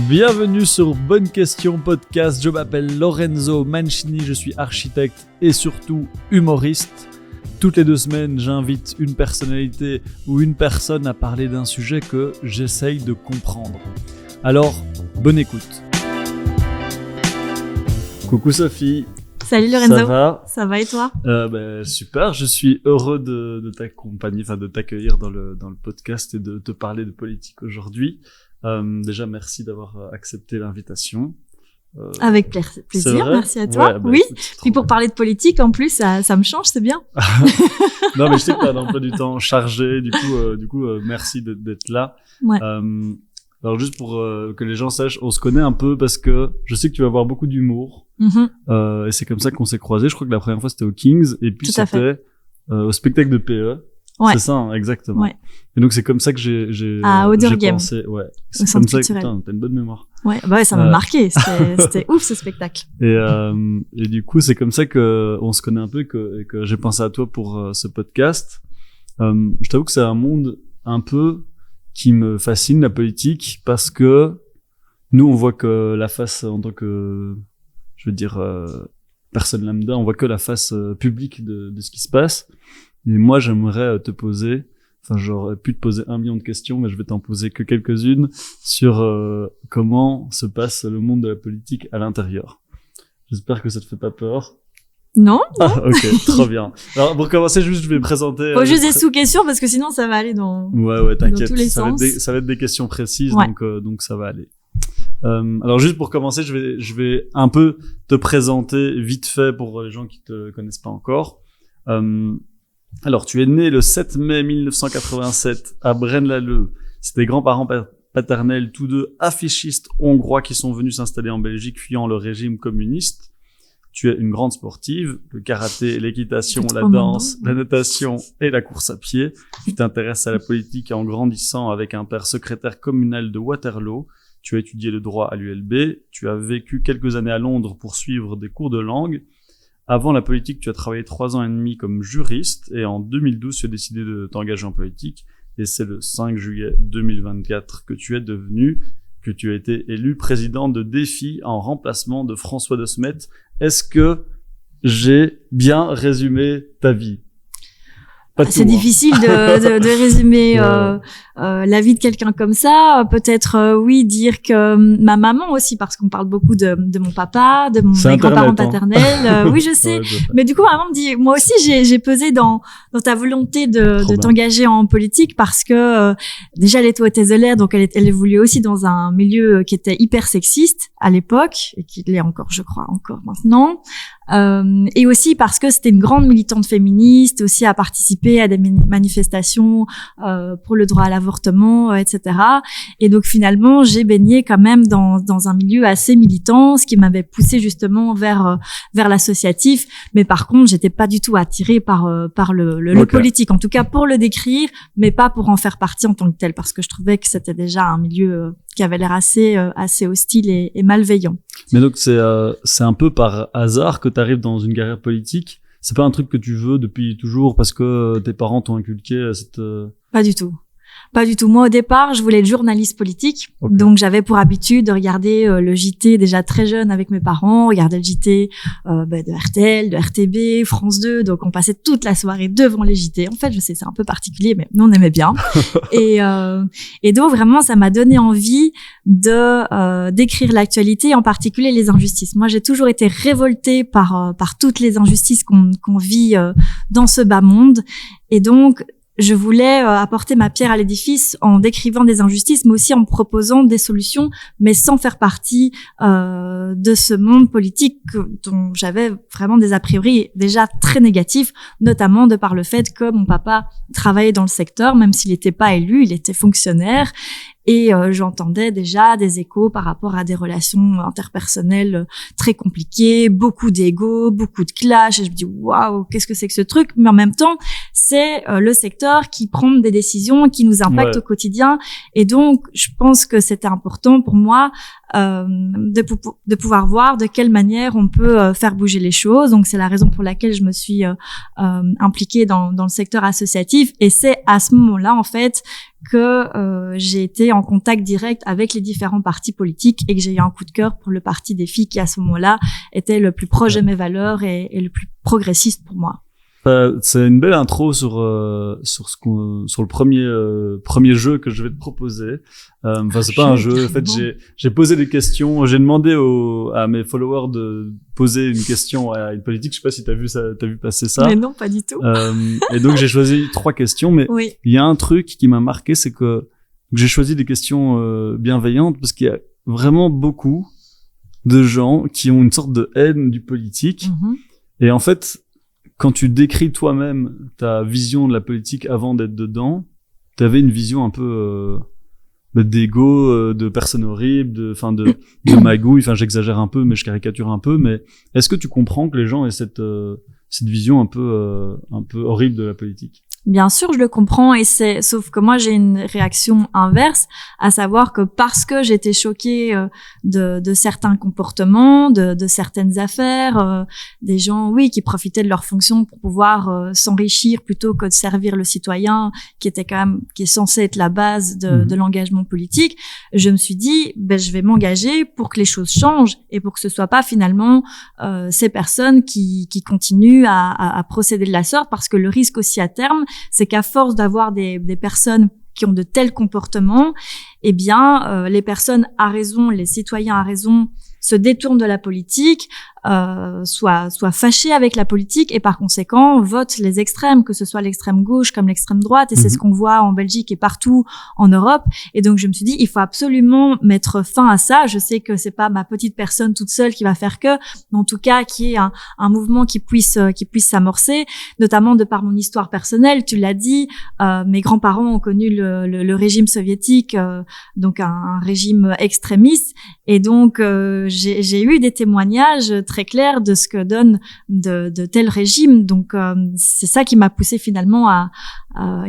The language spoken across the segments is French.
Bienvenue sur Bonne Question Podcast, je m'appelle Lorenzo Mancini, je suis architecte et surtout humoriste. Toutes les 2 semaines, j'invite une personnalité ou une personne à parler d'un sujet que j'essaye de comprendre. Alors, bonne écoute. Coucou Sophie. Salut Lorenzo. Ça va et toi? Super, je suis heureux de t'accompagner, de t'accueillir dans le podcast et de te parler de politique aujourd'hui. Déjà, merci d'avoir accepté l'invitation. Avec plaisir, merci à toi. Oui, écoute, puis pour parler de politique, en plus, ça me change, c'est bien. Non, mais je sais que t'as un emploi du temps chargé, du coup, merci d'être là. Ouais. Alors juste pour que les gens sachent, on se connaît un peu parce que je sais que tu vas avoir beaucoup d'humour. Et c'est comme ça qu'on s'est croisés. Je crois que la première fois c'était au Kings et puis c'était au spectacle de PE. Ouais. C'est ça, hein, exactement. Ouais. Et donc c'est comme ça que j'ai pensé. Ouais. C'est comme ça que t'as une bonne mémoire. Ouais, bah ouais, ça m'a marqué. C'était ouf ce spectacle. Et du coup, c'est comme ça que on se connaît un peu et que j'ai pensé à toi pour ce podcast. Je t'avoue que c'est un monde un peu qui me fascine, la politique, parce que nous on voit que la face en tant que, je veux dire, personne lambda, on voit que la face publique de ce qui se passe. Et moi, j'aimerais te poser, j'aurais pu te poser 1 million de questions, mais je vais t'en poser que quelques-unes sur comment se passe le monde de la politique à l'intérieur. J'espère que ça te fait pas peur. Non. Ah, ok, trop bien. Alors, pour commencer, juste, je vais me présenter. Faut juste des sous-questions parce que sinon, ça va aller dans. Ouais, t'inquiète. Dans tous les sens. Ça va être des questions précises, ouais. donc ça va aller. Alors juste pour commencer, je vais un peu te présenter vite fait pour les gens qui te connaissent pas encore. Alors, tu es né le 7 mai 1987 à Braine-l'Alleud. C'est tes grands-parents paternels, tous deux affichistes hongrois qui sont venus s'installer en Belgique fuyant le régime communiste. Tu es une grande sportive, le karaté, l'équitation, la danse, la natation et la course à pied. Tu t'intéresses à la politique en grandissant avec un père secrétaire communal de Waterloo. Tu as étudié le droit à l'ULB. Tu as vécu quelques années à Londres pour suivre des cours de langue. Avant la politique, tu as travaillé 3 ans et demi comme juriste et en 2012, tu as décidé de t'engager en politique et c'est le 5 juillet 2024 que tu as été élu président de Défi en remplacement de François de Smet. Est-ce que j'ai bien résumé ta vie? C'est difficile de résumer la vie de quelqu'un comme ça. Peut-être oui dire que ma maman aussi, parce qu'on parle beaucoup de mon papa, de mes grands-parents paternels. Oui, je sais. Mais du coup, ma maman me dit, moi aussi j'ai pesé dans ta volonté de t'engager en politique parce que déjà elle était au Tézelaire, donc elle évoluait aussi dans un milieu qui était hyper sexiste à l'époque et qui l'est encore, je crois, encore maintenant. Et aussi parce que c'était une grande militante féministe, aussi à participer à des manifestations pour le droit à l'avortement, etc. Et donc finalement, j'ai baigné quand même dans un milieu assez militant, ce qui m'avait poussé justement vers l'associatif. Mais par contre, j'étais pas du tout attirée par le politique, en tout cas pour le décrire, mais pas pour en faire partie en tant que tel, parce que je trouvais que c'était déjà un milieu qui avait l'air assez hostile et malveillant. Mais donc c'est un peu par hasard que tu arrives dans une carrière politique. C'est pas un truc que tu veux depuis toujours parce que tes parents t'ont inculqué cette... Pas du tout. Pas du tout. Moi, au départ, je voulais être journaliste politique. Okay. Donc, j'avais pour habitude de regarder le JT déjà très jeune avec mes parents, regarder le JT de RTL, de RTB, France 2. Donc, on passait toute la soirée devant les JT. En fait, je sais, c'est un peu particulier, mais nous, on aimait bien. Et donc, vraiment, ça m'a donné envie de d'écrire l'actualité, en particulier les injustices. Moi, j'ai toujours été révoltée par toutes les injustices qu'on vit dans ce bas monde. Et donc, je voulais apporter ma pierre à l'édifice en décrivant des injustices, mais aussi en proposant des solutions, mais sans faire partie de ce monde politique dont j'avais vraiment des a priori déjà très négatifs, notamment de par le fait que mon papa travaillait dans le secteur, même s'il n'était pas élu, il était fonctionnaire. Et j'entendais déjà des échos par rapport à des relations interpersonnelles très compliquées, beaucoup d'ego, beaucoup de clash. Et je me dis waouh, qu'est-ce que c'est que ce truc? Mais en même temps, c'est le secteur qui prend des décisions qui nous impactent au quotidien. Et donc, je pense que c'était important pour moi de pouvoir voir de quelle manière on peut faire bouger les choses. Donc, c'est la raison pour laquelle je me suis impliquée dans le secteur associatif. Et c'est à ce moment-là, en fait, que j'ai été en contact direct avec les différents partis politiques et que j'ai eu un coup de cœur pour le parti des filles qui, à ce moment-là, était le plus proche de mes valeurs et le plus progressiste pour moi. C'est une belle intro sur le premier jeu que je vais te proposer. Enfin, c'est pas un jeu. En fait, j'ai posé des questions. J'ai demandé à mes followers de poser une question à une politique. Je sais pas si t'as vu passer ça. Mais non, pas du tout. Et donc j'ai choisi 3 questions. Mais oui. Il y a un truc qui m'a marqué, c'est que j'ai choisi des questions bienveillantes parce qu'il y a vraiment beaucoup de gens qui ont une sorte de haine du politique. Mm-hmm. Et en fait, quand tu décris toi-même ta vision de la politique avant d'être dedans, t'avais une vision un peu d'égo, de personne horrible, de magouille. Enfin, j'exagère un peu, mais je caricature un peu. Mais est-ce que tu comprends que les gens aient cette vision un peu horrible de la politique? Bien sûr, je le comprends sauf que moi j'ai une réaction inverse, à savoir que parce que j'étais choquée de certains comportements, de certaines affaires, des gens qui profitaient de leur fonction pour pouvoir s'enrichir plutôt que de servir le citoyen qui est censé être la base de l'engagement politique, je me suis dit je vais m'engager pour que les choses changent et pour que ce soit pas finalement ces personnes qui continuent à procéder de la sorte, parce que le risque aussi à terme, c'est qu'à force d'avoir des personnes qui ont de tels comportements, eh bien, les personnes à raison, les citoyens à raison, se détournent de la politique, soient fâchés avec la politique et par conséquent votent les extrêmes, que ce soit l'extrême gauche comme l'extrême droite, et c'est ce qu'on voit en Belgique et partout en Europe. Et donc je me suis dit, il faut absolument mettre fin à ça. Je sais que c'est pas ma petite personne toute seule qui va faire que, mais en tout cas qui est un mouvement qui puisse s'amorcer, notamment de par mon histoire personnelle. Tu l'as dit, mes grands-parents ont connu le régime soviétique, donc un régime extrémiste, et donc j'ai eu des témoignages très clairs de ce que donne de tels régimes. Donc c'est ça qui m'a poussé finalement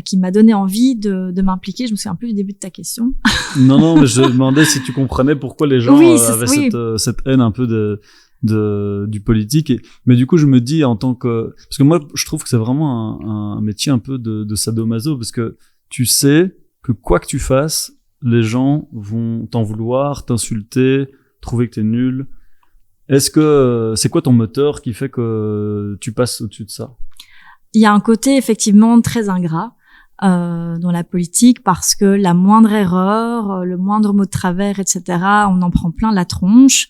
qui m'a donné envie de m'impliquer. Je me souviens plus du début de ta question. Non, mais je demandais si tu comprenais pourquoi les gens avaient cette haine un peu du politique. Mais du coup, je me dis parce que moi, je trouve que c'est vraiment un métier un peu de sadomaso, parce que tu sais que quoi que tu fasses, les gens vont t'en vouloir, t'insulter, trouver que t'es nul. Est-ce que c'est quoi ton moteur qui fait que tu passes au-dessus de ça? Il y a un côté effectivement très ingrat dans la politique, parce que la moindre erreur, le moindre mot de travers, etc., on en prend plein la tronche.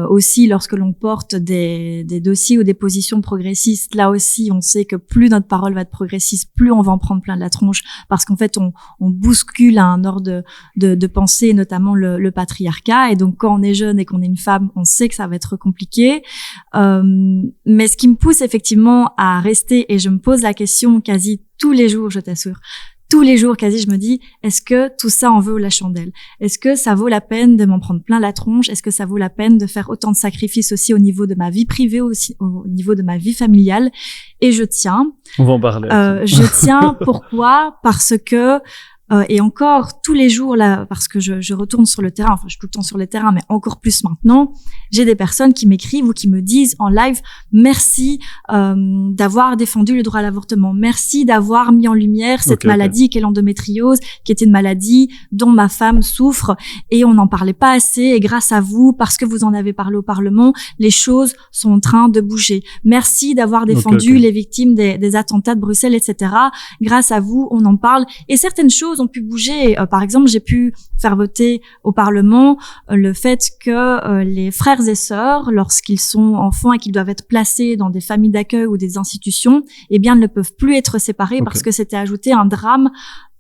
Aussi, lorsque l'on porte des dossiers ou des positions progressistes, là aussi, on sait que plus notre parole va être progressiste, plus on va en prendre plein la tronche, parce qu'en fait, on bouscule un ordre de pensée, notamment le patriarcat. Et donc, quand on est jeune et qu'on est une femme, on sait que ça va être compliqué. Mais ce qui me pousse effectivement à rester, et je me pose la question quasi tous les jours, je t'assure, tous les jours quasi, je me dis, est-ce que tout ça en vaut la chandelle? Est-ce que ça vaut la peine de m'en prendre plein la tronche? Est-ce que ça vaut la peine de faire autant de sacrifices aussi au niveau de ma vie privée, aussi au niveau de ma vie familiale? Et je tiens. On va en parler. Je tiens. Pourquoi? Parce que et encore tous les jours là, parce que je retourne sur le terrain, enfin je suis tout le temps sur le terrain, mais encore plus maintenant, j'ai des personnes qui m'écrivent ou qui me disent en live, merci d'avoir défendu le droit à l'avortement, merci d'avoir mis en lumière cette maladie qu'est l'endométriose, qui était une maladie dont ma femme souffre et on n'en parlait pas assez, et grâce à vous, parce que vous en avez parlé au Parlement, les choses sont en train de bouger. Merci d'avoir défendu les victimes des attentats de Bruxelles, etc. Grâce à vous, on en parle, et certaines choses ont pu bouger. Par exemple, j'ai pu faire voter au Parlement le fait que les frères et sœurs, lorsqu'ils sont enfants et qu'ils doivent être placés dans des familles d'accueil ou des institutions, eh bien, ne peuvent plus être séparés parce que c'était ajouté un drame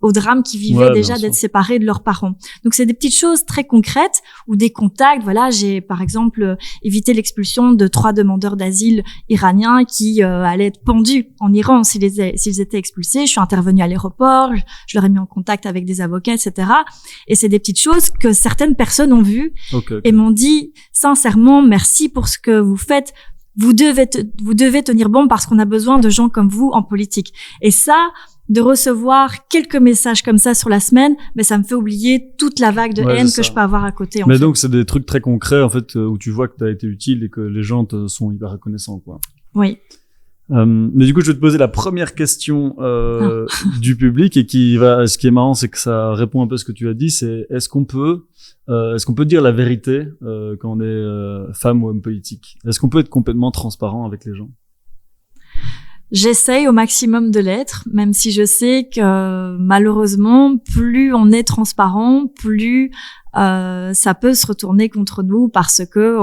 au drame qui vivaient déjà d'être séparés de leurs parents. Donc c'est des petites choses très concrètes ou des contacts. Voilà, j'ai par exemple évité l'expulsion de 3 demandeurs d'asile iraniens qui allaient être pendus en Iran s'ils étaient expulsés. Je suis intervenue à l'aéroport, je leur ai mis en contact avec des avocats, etc. Et c'est des petites choses que certaines personnes ont vues et m'ont dit sincèrement merci pour ce que vous faites. Vous devez tenir bon parce qu'on a besoin de gens comme vous en politique. Et ça, de recevoir quelques messages comme ça sur la semaine, mais ça me fait oublier toute la vague de haine que je peux avoir à côté. Mais donc, c'est des trucs très concrets, en fait, où tu vois que tu as été utile et que les gens te sont hyper reconnaissants, quoi. Oui. Mais du coup, je vais te poser la première question du public et ce qui est marrant, c'est que ça répond un peu à ce que tu as dit. C'est est-ce qu'on peut dire la vérité quand on est femme ou homme politique? Est-ce qu'on peut être complètement transparent avec les gens? J'essaye au maximum de l'être, même si je sais que malheureusement, plus on est transparent, plus ça peut se retourner contre nous parce que,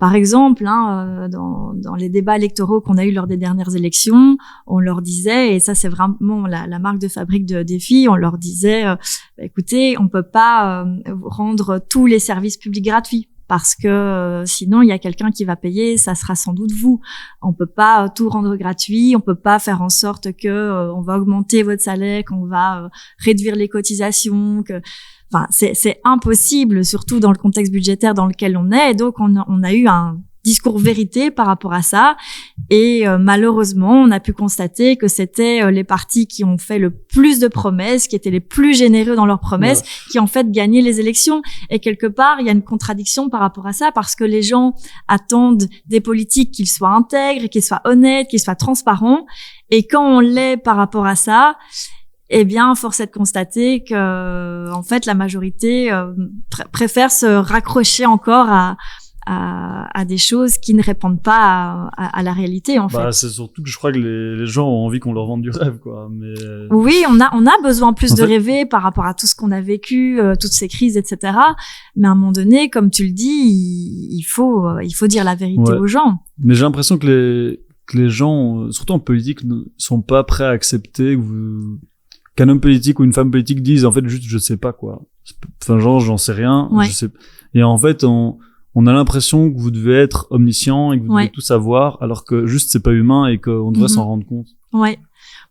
par exemple, dans les débats électoraux qu'on a eu lors des dernières élections, on leur disait, et ça c'est vraiment la marque de fabrique de Défi, on leur disait, écoutez, on peut pas rendre tous les services publics gratuits. Parce que sinon il y a quelqu'un qui va payer, ça sera sans doute vous. On peut pas tout rendre gratuit, on peut pas faire en sorte que on va augmenter votre salaire, qu'on va réduire les cotisations, enfin c'est impossible, surtout dans le contexte budgétaire dans lequel on est. Et donc on a eu un discours vérité par rapport à ça, et malheureusement on a pu constater que c'était les partis qui ont fait le plus de promesses, qui étaient les plus généreux dans leurs promesses, qui en fait gagnaient les élections. Et quelque part il y a une contradiction par rapport à ça, parce que les gens attendent des politiques qu'ils soient intègres, qu'ils soient honnêtes, qu'ils soient transparents, et quand on l'est par rapport à ça, eh bien, force est de constater que en fait la majorité préfère se raccrocher encore à des choses qui ne répondent pas à la réalité, en fait. C'est surtout que je crois que les gens ont envie qu'on leur vende du rêve, quoi. Mais oui, on a besoin plus de rêver par rapport à tout ce qu'on a vécu, toutes ces crises, etc. Mais à un moment donné, comme tu le dis, il faut dire la vérité aux gens. Mais j'ai l'impression que les gens, surtout en politique, ne sont pas prêts à accepter qu'un homme politique ou une femme politique dise, en fait, juste, je sais pas, quoi. Enfin, genre, j'en sais rien, je sais. Et en fait, on a l'impression que vous devez être omniscient et que vous devez tout savoir, alors que juste c'est pas humain et qu'on devrait s'en rendre compte. Ouais.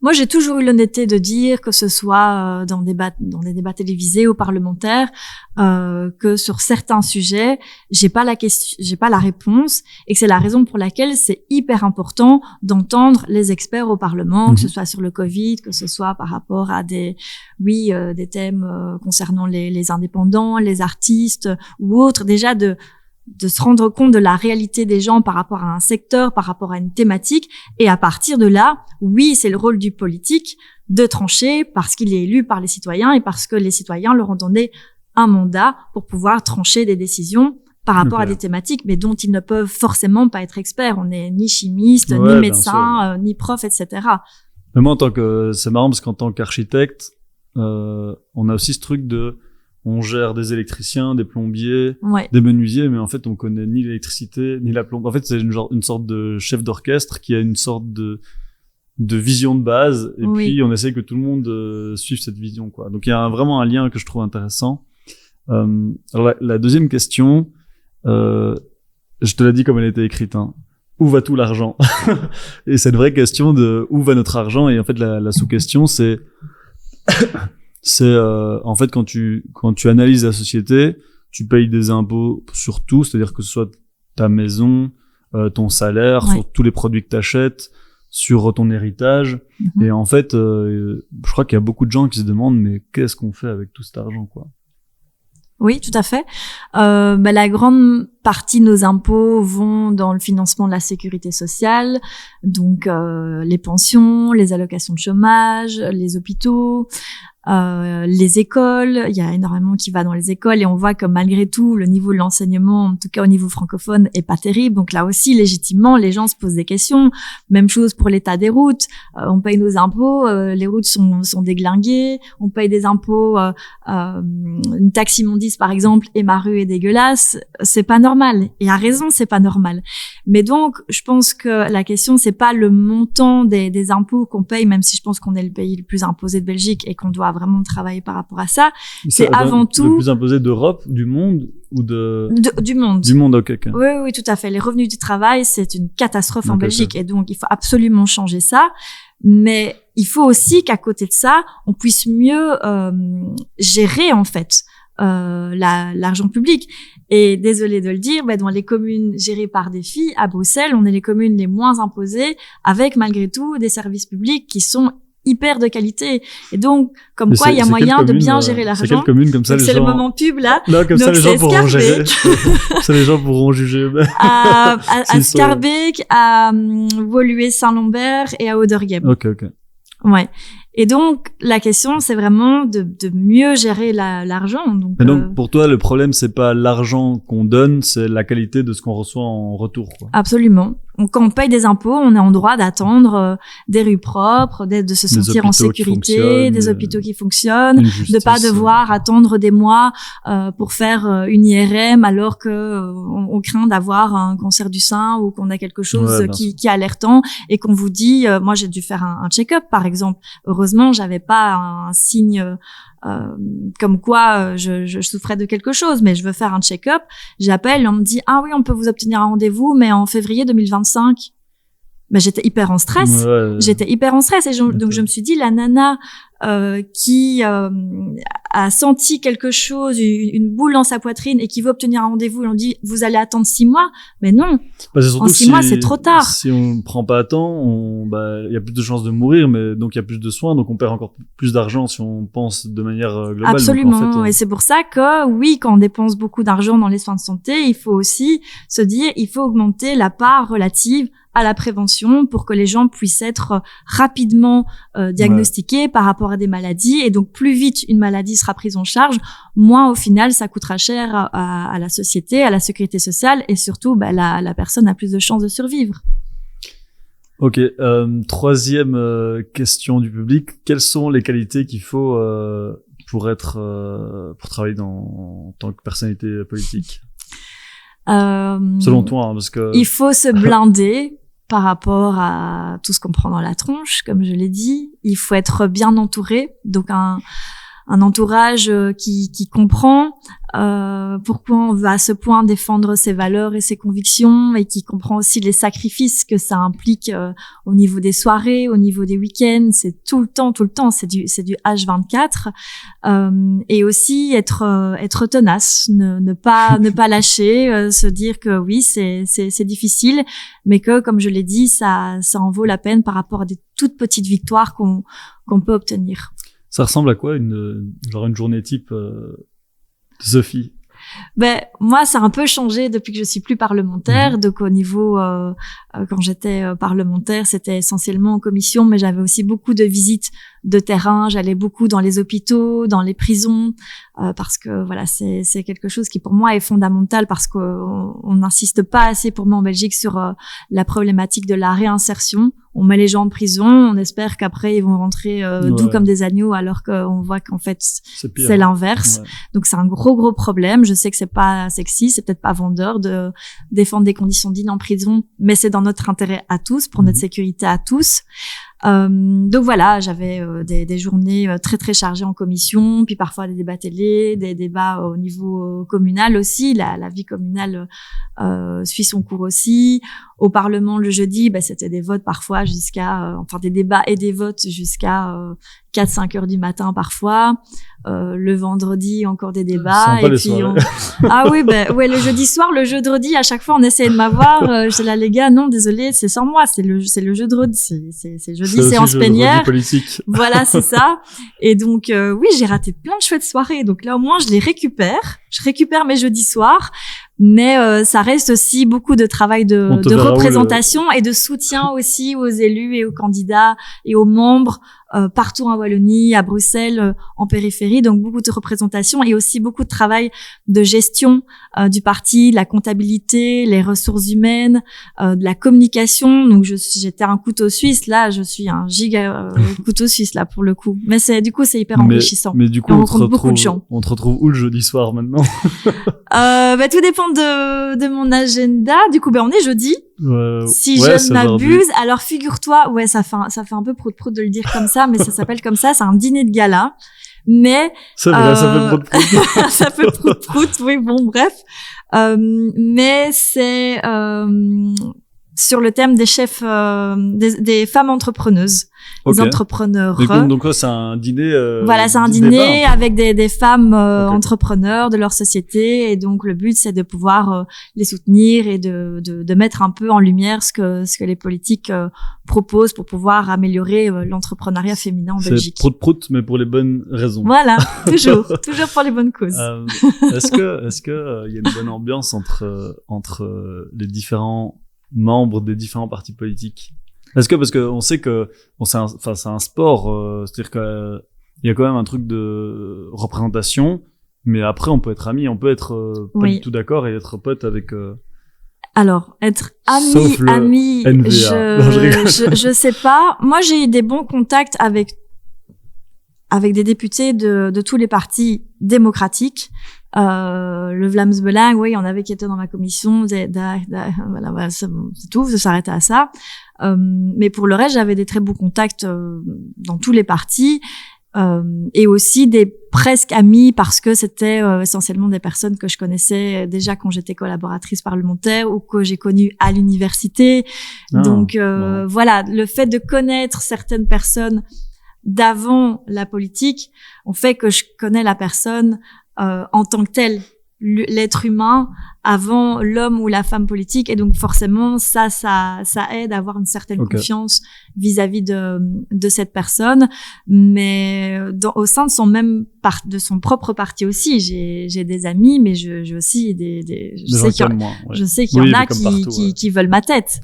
Moi, j'ai toujours eu l'honnêteté de dire, que ce soit dans des débats télévisés ou parlementaires, que sur certains sujets, j'ai pas la réponse, et que c'est la raison pour laquelle c'est hyper important d'entendre les experts au Parlement, que ce soit sur le Covid, que ce soit par rapport à des thèmes concernant les indépendants, les artistes ou autres, déjà de se rendre compte de la réalité des gens par rapport à un secteur, par rapport à une thématique. Et à partir de là, oui, c'est le rôle du politique de trancher parce qu'il est élu par les citoyens et parce que les citoyens leur ont donné un mandat pour pouvoir trancher des décisions par rapport à des thématiques, mais dont ils ne peuvent forcément pas être experts. On n'est ni chimiste, ni médecin, ni prof, etc. Mais moi, c'est marrant parce qu'en tant qu'architecte, on a aussi ce truc on gère des électriciens, des plombiers, des menuisiers, mais en fait, on connaît ni l'électricité, ni la plomberie. En fait, c'est une sorte de chef d'orchestre qui a une sorte de vision de base, et puis on essaie que tout le monde suive cette vision, quoi. Donc, il y a vraiment un lien que je trouve intéressant. Alors, la deuxième question, je te l'ai dit comme elle était écrite, hein. Où va tout l'argent? Et c'est une vraie question de où va notre argent, et en fait, la sous-question, c'est en fait quand tu analyses la société, tu payes des impôts sur tout, c'est-à-dire que ce soit ta maison, ton salaire, sur tous les produits que t'achètes, sur ton héritage. Et en fait, je crois qu'il y a beaucoup de gens qui se demandent mais qu'est-ce qu'on fait avec tout cet argent, quoi. Oui, tout à fait. La grande partie de nos impôts vont dans le financement de la sécurité sociale, donc les pensions, les allocations de chômage, les hôpitaux, les écoles. Il y a énormément qui va dans les écoles, et on voit que malgré tout, le niveau de l'enseignement, en tout cas au niveau francophone, est pas terrible. Donc là aussi, légitimement, les gens se posent des questions. Même chose pour l'état des routes. On paye nos impôts, les routes sont déglinguées. On paye des impôts, une taxe immondice par exemple, et ma rue est dégueulasse. C'est pas normal. Et à raison, c'est pas normal. Mais donc, je pense que la question, c'est pas le montant des impôts qu'on paye, même si je pense qu'on est le pays le plus imposé de Belgique et qu'on doit vraiment travailler par rapport à ça. C'est avant tout... Le plus imposé d'Europe, du monde ou du monde. Du monde, ok. Oui, tout à fait. Les revenus du travail, c'est une catastrophe en Belgique, et donc il faut absolument changer ça. Mais il faut aussi qu'à côté de ça, on puisse mieux gérer en fait l'argent public. Et désolé de le dire, dans les communes gérées par Défi, à Bruxelles, on est les communes les moins imposées, avec malgré tout des services publics qui sont hyper de qualité. Et donc, comme quoi, il y a moyen de bien gérer l'argent. C'est quelle commune, comme ça, les gens... C'est le moment pub, là. Là, comme ça, les gens pourront gérer. Ça, les gens pourront juger. À Scarbeck, à Woluwe-Saint-Lambert et à Auderghem. Ok. Ouais. Et donc, la question, c'est vraiment de mieux gérer l'argent. Donc, pour toi, le problème, c'est pas l'argent qu'on donne, c'est la qualité de ce qu'on reçoit en retour, quoi. Absolument. Quand on paye des impôts, on est en droit d'attendre des rues propres, de se sentir en sécurité, des hôpitaux qui fonctionnent, de pas devoir attendre des mois pour faire une IRM alors que on craint d'avoir un cancer du sein ou qu'on a quelque chose qui est alertant et qu'on vous dit, moi j'ai dû faire un check-up par exemple. Heureusement, j'avais pas un signe comme quoi je souffrais de quelque chose, mais je veux faire un check-up. J'appelle, on me dit ah oui, on peut vous obtenir un rendez-vous, mais en février 2025. Ben j'étais hyper en stress. J'étais hyper en stress et donc je me suis dit la nana qui a senti quelque chose, une boule dans sa poitrine et qui veut obtenir un rendez-vous, on dit vous allez attendre 6 mois, mais non. En 6 mois c'est trop tard. Si on ne prend pas à temps, il y a plus de chances de mourir, mais donc il y a plus de soins, donc on perd encore plus d'argent si on pense de manière globale. Absolument. Donc, en fait, et c'est pour ça que oui, quand on dépense beaucoup d'argent dans les soins de santé, il faut aussi se dire il faut augmenter la part relative à la prévention pour que les gens puissent être rapidement diagnostiqués par rapport à des maladies. Et donc, plus vite une maladie sera prise en charge, moins au final, ça coûtera cher à la société, à la sécurité sociale et surtout, la personne a plus de chances de survivre. Ok. Troisième question du public. Quelles sont les qualités qu'il faut pour travailler en tant que personnalité politique? Selon toi, hein, parce que... Il faut se blinder par rapport à tout ce qu'on prend dans la tronche, comme je l'ai dit. Il faut être bien entouré, donc un entourage qui comprend pourquoi on va à ce point défendre ses valeurs et ses convictions et qui comprend aussi les sacrifices que ça implique au niveau des soirées, au niveau des week-ends. C'est tout le temps, c'est du H24 et aussi être tenace, ne pas lâcher, se dire que oui c'est difficile, mais que comme je l'ai dit ça en vaut la peine par rapport à des toutes petites victoires qu'on peut obtenir. Ça ressemble à quoi une journée type Sophie? Moi, ça a un peu changé depuis que je suis plus parlementaire. Donc, au niveau, quand j'étais parlementaire, c'était essentiellement en commission, mais j'avais aussi beaucoup de visites de terrain. J'allais beaucoup dans les hôpitaux, dans les prisons, parce que voilà, c'est quelque chose qui pour moi est fondamental parce qu'on n'insiste pas assez pour moi en Belgique sur la problématique de la réinsertion. On met les gens en prison, on espère qu'après ils vont rentrer doux comme des agneaux, alors qu'on voit qu'en fait c'est l'inverse. Ouais. Donc c'est un gros problème. Je sais que c'est pas sexy, c'est peut-être pas vendeur de défendre des conditions dignes en prison, mais c'est dans notre intérêt à tous, pour notre sécurité à tous. Donc voilà, j'avais des journées très chargées en commission, puis parfois des débats télé, des débats au niveau communal aussi. La vie communale suit son cours aussi. Au Parlement le jeudi, c'était des votes parfois jusqu'à, des débats et des votes jusqu'à 4-5 heures du matin parfois. Le vendredi encore des débats et puis ah oui le jeudi soir, le jeudi à chaque fois on essayait de m'avoir. J'étais là les gars, non désolé, c'est sans moi, c'est le jeudi, c'est jeudi séance plénière. Voilà, c'est ça. Et donc oui, j'ai raté plein de chouettes soirées. Donc là au moins je les récupère. Je récupère mes jeudis soirs. Mais ça reste aussi beaucoup de travail de représentation et de soutien aussi aux élus et aux candidats et aux membres partout en Wallonie, à Bruxelles, en périphérie. Donc beaucoup de représentation et aussi beaucoup de travail de gestion du parti, de la comptabilité, les ressources humaines, de la communication. Donc j'étais un couteau suisse, là je suis un giga couteau suisse là pour le coup. Mais c'est hyper enrichissant. Mais du coup on te retrouve où le jeudi soir maintenant? Tout dépend de mon agenda. Du coup, on est jeudi. Si je ne m'abuse. Alors, figure-toi, ça fait un peu prout-prout de le dire comme ça, mais ça s'appelle comme ça. C'est un dîner de gala. Mais. C'est vrai, ça fait prout-prout. Ça fait prout-prout. Oui, bon, bref. Mais c'est, sur le thème des chefs, des femmes entrepreneuses, des entrepreneurs. Donc c'est un dîner. Voilà, c'est un dîner avec des femmes entrepreneurs de leur société, et donc le but c'est de pouvoir les soutenir et de mettre un peu en lumière ce que les politiques proposent pour pouvoir améliorer l'entrepreneuriat féminin en Belgique. C'est prout mais pour les bonnes raisons. Voilà, toujours pour les bonnes causes. Est-ce que il y a une bonne ambiance entre les différents membres des différents partis politiques? Est-ce que, parce que on sait que c'est un sport, c'est-à-dire que il y a quand même un truc de représentation, mais après on peut être amis, on peut être pas du tout d'accord et être pote avec. Alors, être ami, je sais pas. Moi, j'ai eu des bons contacts avec des députés de tous les partis démocratiques. Le Vlaams Belang, oui, il y en avait qui étaient dans ma commission, voilà, c'est tout, ça s'arrêtait à ça. Mais pour le reste, j'avais des très beaux contacts dans tous les partis, et aussi des presque amis parce que c'était essentiellement des personnes que je connaissais déjà quand j'étais collaboratrice parlementaire ou que j'ai connues à l'université. Donc voilà, le fait de connaître certaines personnes d'avant la politique on fait que je connais la personne en tant que telle, l'être humain avant l'homme ou la femme politique, et donc forcément ça aide à avoir une certaine confiance vis-à-vis de cette personne. Mais au sein de de son propre parti aussi, j'ai des amis, mais je aussi je sais qu'il y en a qui veulent ma tête,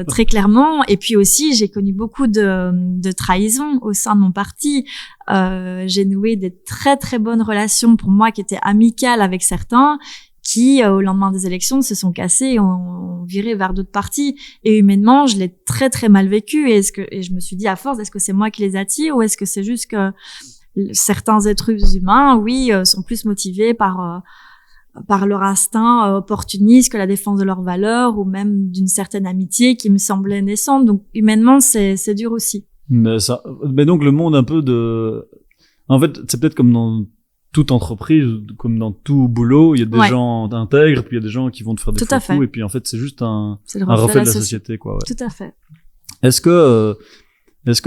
très clairement. Et puis aussi j'ai connu beaucoup de trahisons au sein de mon parti. J'ai noué des très très bonnes relations pour moi qui étaient amicales avec certains qui, au lendemain des élections, se sont cassés et ont viré vers d'autres partis. Et humainement, je l'ai très très mal vécu. Et je me suis dit à force, est-ce que c'est moi qui les attire ou est-ce que c'est juste que certains êtres humains, sont plus motivés par leur instinct opportuniste que la défense de leurs valeurs ou même d'une certaine amitié qui me semblait naissante. Donc humainement, c'est dur aussi. Mais donc le monde un peu en fait, c'est peut-être comme dans toute entreprise, comme dans tout boulot, il y a des gens intègres, puis il y a des gens qui vont te faire des faux coups, et puis en fait, c'est juste un reflet de la société, quoi. Ouais. Tout à fait. Est-ce que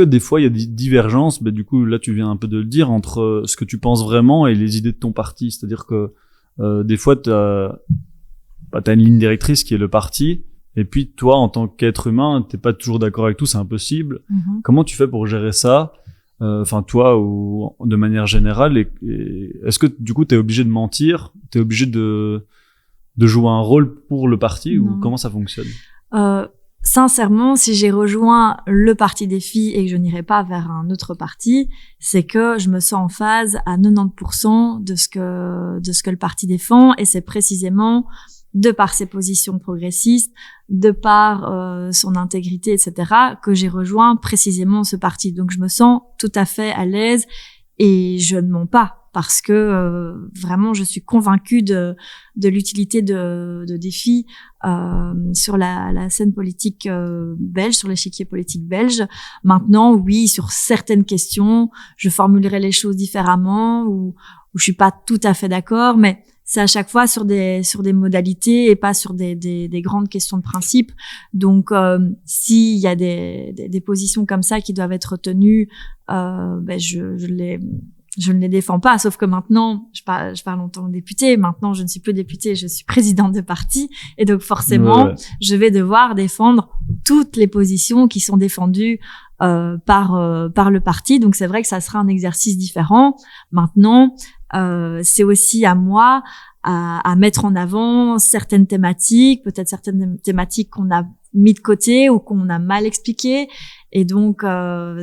des fois il y a des divergences, du coup là tu viens un peu de le dire, entre ce que tu penses vraiment et les idées de ton parti, c'est-à-dire que des fois t'as une ligne directrice qui est le parti, et puis toi en tant qu'être humain t'es pas toujours d'accord avec tout, c'est impossible. Comment tu fais pour gérer ça? Toi ou de manière générale, et est-ce que du coup t'es obligé de mentir, t'es obligé de jouer un rôle pour le parti, ou comment ça fonctionne? Sincèrement, si j'ai rejoint le parti des filles et que je n'irai pas vers un autre parti, c'est que je me sens en phase à 90% de ce que le parti défend, et c'est précisément de par ses positions progressistes, de par son intégrité, etc., que j'ai rejoint précisément ce parti. Donc je me sens tout à fait à l'aise et je ne mens pas, parce que vraiment je suis convaincue de l'utilité de défis sur la scène politique belge, sur l'échiquier politique belge. Maintenant, oui, sur certaines questions, je formulerai les choses différemment, ou je suis pas tout à fait d'accord, mais c'est à chaque fois sur des modalités et pas sur des grandes questions de principe. Donc, s'il y a des positions comme ça qui doivent être tenues, je ne les défends pas, sauf que maintenant, je parle en tant que députée, maintenant je ne suis plus députée, je suis présidente de parti, et donc forcément, je vais devoir défendre toutes les positions qui sont défendues par le parti. Donc c'est vrai que ça sera un exercice différent. Maintenant, c'est aussi à moi à mettre en avant certaines thématiques, peut-être certaines thématiques qu'on a mis de côté ou qu'on a mal expliquées. Et donc,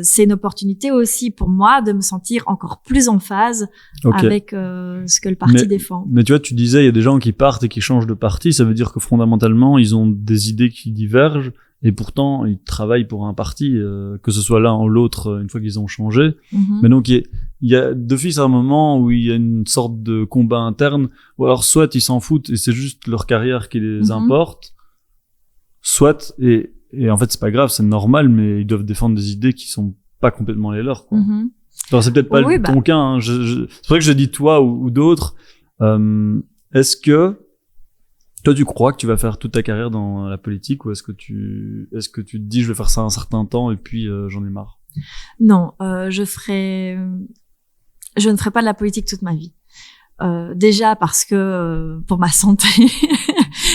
c'est une opportunité aussi pour moi de me sentir encore plus en phase avec ce que le parti défend. Mais tu vois, tu disais, il y a des gens qui partent et qui changent de parti. Ça veut dire que fondamentalement, ils ont des idées qui divergent, et pourtant, ils travaillent pour un parti, que ce soit l'un ou l'autre, une fois qu'ils ont changé. Mais donc, il y a d'office un moment où il y a une sorte de combat interne, ou alors soit ils s'en foutent et c'est juste leur carrière qui les importe, soit, et en fait c'est pas grave, c'est normal, mais ils doivent défendre des idées qui sont pas complètement les leurs, quoi. Alors c'est peut-être pas ton cas, hein. C'est vrai que je dis toi ou d'autres. Est-ce que Toi, tu crois que tu vas faire toute ta carrière dans la politique ou est-ce que tu te dis je vais faire ça un certain temps et puis j'en ai marre? Non, je ne ferai pas de la politique toute ma vie. Déjà parce que pour ma santé,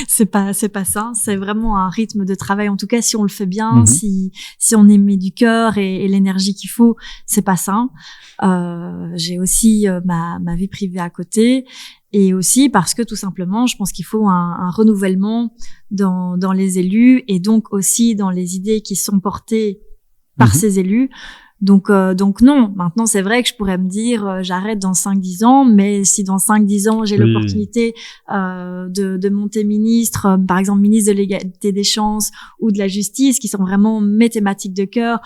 c'est pas sain. C'est vraiment un rythme de travail. En tout cas, si on le fait bien, si on y met du cœur et l'énergie qu'il faut, c'est pas sain. J'ai aussi ma vie privée à côté, et aussi parce que tout simplement, je pense qu'il faut un renouvellement dans les élus et donc aussi dans les idées qui sont portées par ces élus. Donc non. Maintenant, c'est vrai que je pourrais me dire j'arrête dans 5-10 ans, mais si dans 5-10 ans j'ai l'opportunité de monter ministre, par exemple ministre de l'égalité des chances ou de la justice, qui sont vraiment mes thématiques de cœur,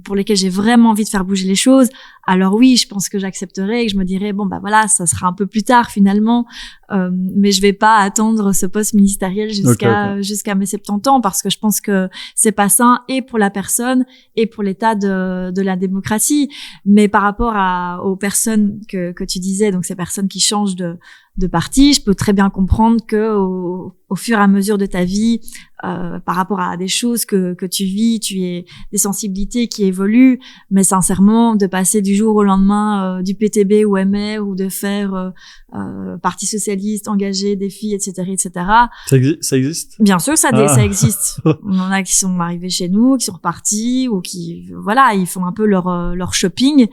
pour lesquelles j'ai vraiment envie de faire bouger les choses, alors oui, je pense que j'accepterai et que je me dirais bon bah voilà, ça sera un peu plus tard finalement, mais je vais pas attendre ce poste ministériel jusqu'à mes 70 ans, parce que je pense que c'est pas sain et pour la personne et pour l'état de la démocratie. Mais par rapport aux personnes que tu disais, donc ces personnes qui changent de parti, je peux très bien comprendre que au fur et à mesure de ta vie, par rapport à des choses que tu vis, tu as des sensibilités qui évoluent, mais sincèrement, de passer du jour au lendemain du PTB ou MR ou de faire Parti socialiste, engagé, défi, etc., etc. Ça existe? Bien sûr, ça existe. On en a qui sont arrivés chez nous, qui sont repartis ou qui, voilà, ils font un peu leur shopping.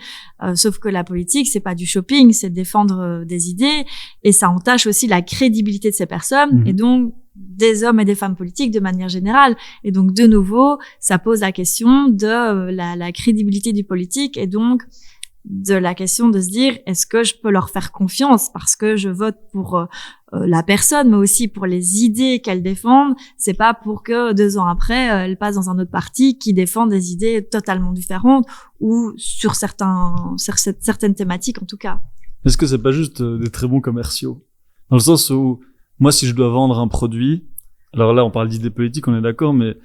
Sauf que la politique, c'est pas du shopping, c'est de défendre des idées, et ça entache aussi la crédibilité de ces personnes et donc des hommes et des femmes politiques de manière générale. Et donc, de nouveau, ça pose la question de la crédibilité du politique et donc de la question de se dire est-ce que je peux leur faire confiance parce que je vote pour la personne, mais aussi pour les idées qu'elle défendent. C'est pas pour que 2 ans après elle passe dans un autre parti qui défend des idées totalement différentes ou sur certaines thématiques en tout cas. Est-ce que c'est pas juste des très bons commerciaux, dans le sens où moi si je dois vendre un produit, alors là on parle d'idées politiques, on est d'accord, mais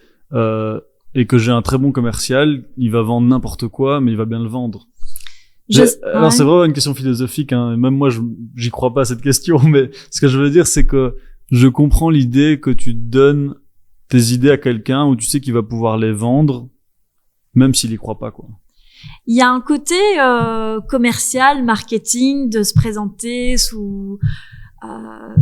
et que j'ai un très bon commercial, il va vendre n'importe quoi mais il va bien le vendre. Alors c'est vraiment une question philosophique, hein. Même moi j'y crois pas à cette question, mais ce que je veux dire c'est que je comprends l'idée que tu donnes tes idées à quelqu'un où tu sais qu'il va pouvoir les vendre même s'il y croit pas, quoi. Il y a un côté commercial, marketing, de se présenter sous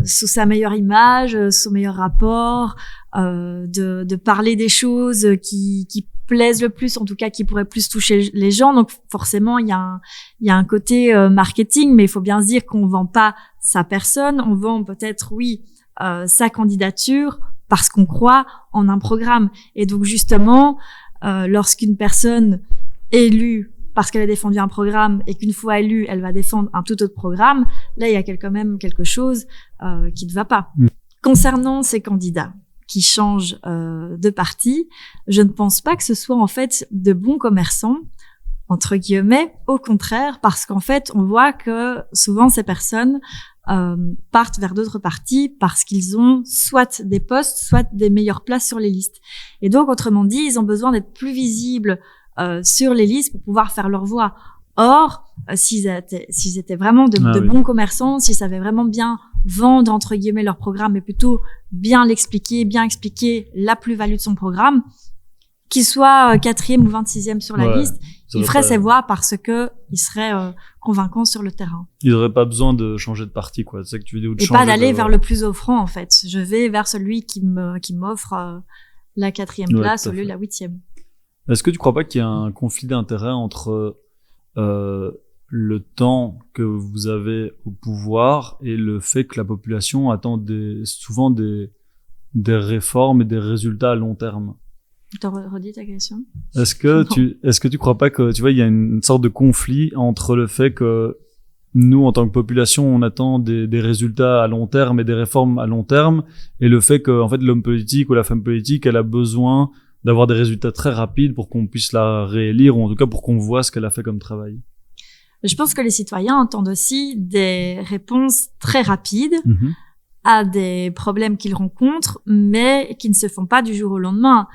sa meilleure image, son meilleur rapport, de parler des choses qui plaisent le plus, en tout cas qui pourraient plus toucher les gens. Donc forcément il y a un côté marketing, mais il faut bien se dire qu'on vend pas sa personne, on vend peut-être sa candidature parce qu'on croit en un programme. Et donc justement lorsqu'une personne est élue parce qu'elle a défendu un programme et qu'une fois élue, elle va défendre un tout autre programme, là, il y a quand même quelque chose qui ne va pas. Concernant ces candidats qui changent de parti, je ne pense pas que ce soit en fait de bons commerçants, entre guillemets, au contraire, parce qu'en fait, on voit que souvent ces personnes partent vers d'autres partis parce qu'ils ont soit des postes, soit des meilleures places sur les listes. Et donc, autrement dit, ils ont besoin d'être plus visibles sur les listes pour pouvoir faire leur voix. Or, s'ils étaient vraiment de bons commerçants, s'ils savaient vraiment bien vendre, entre guillemets, leur programme, mais plutôt bien expliquer la plus-value de son programme, qu'il soit 4e ou 26e sur la liste, il ferait ses voix parce que il serait convaincant sur le terrain. Il n'aurait pas besoin de changer de parti, quoi. C'est ça que tu veux dire, ou de et pas d'aller vers le plus offrant, en fait. Je vais vers celui qui m'offre la 4e place au lieu de la 8e. Est-ce que tu crois pas qu'il y a un conflit d'intérêts entre le temps que vous avez au pouvoir et le fait que la population attend souvent des réformes et des résultats à long terme? T'as redit ta question? Est-ce que tu crois pas que, tu vois, il y a une sorte de conflit entre le fait que nous, en tant que population, on attend des résultats à long terme et des réformes à long terme, et le fait que, en fait, l'homme politique ou la femme politique, elle a besoin d'avoir des résultats très rapides pour qu'on puisse la réélire, ou en tout cas pour qu'on voit ce qu'elle a fait comme travail? Je pense que les citoyens attendent aussi des réponses très rapides à des problèmes qu'ils rencontrent, mais qui ne se font pas du jour au lendemain.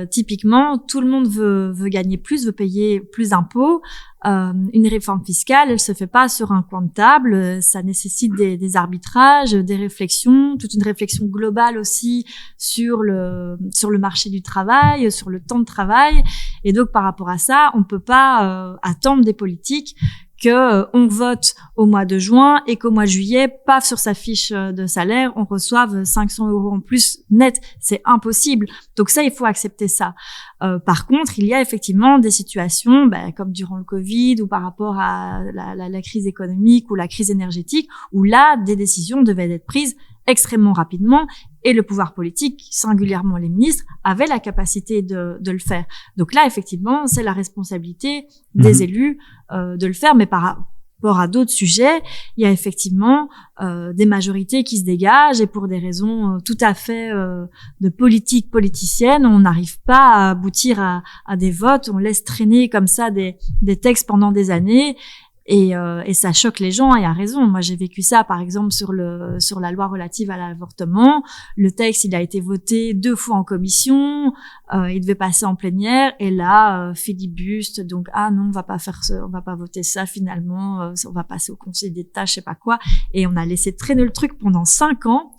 typiquement, tout le monde veut gagner plus, veut payer plus d'impôts. Une réforme fiscale, elle se fait pas sur un coin de table. Ça nécessite des arbitrages, des réflexions, toute une réflexion globale aussi sur le marché du travail, sur le temps de travail. Et donc, par rapport à ça, on peut pas attendre des politiques que on vote au mois de juin et qu'au mois de juillet, paf, sur sa fiche de salaire, on reçoive 500 € en plus net. C'est impossible. Donc ça, il faut accepter ça. Par contre, il y a effectivement des situations, comme durant le Covid ou par rapport à la crise économique ou la crise énergétique, où là, des décisions devaient être prises extrêmement rapidement et le pouvoir politique, singulièrement les ministres, avaient la capacité de le faire. Donc là, effectivement, c'est la responsabilité des élus de le faire, mais par rapport à d'autres sujets, il y a effectivement des majorités qui se dégagent et pour des raisons tout à fait de politique politicienne, on n'arrive pas à aboutir à des votes, on laisse traîner comme ça des textes pendant des années. Et ça choque les gens, et à raison. Moi, j'ai vécu ça, par exemple, sur la loi relative à l'avortement. Le texte, il a été voté 2 fois en commission, il devait passer en plénière, et là, filibuste, donc, non, on va pas voter ça, finalement, on va passer au Conseil d'État, je sais pas quoi. Et on a laissé traîner le truc pendant 5 ans.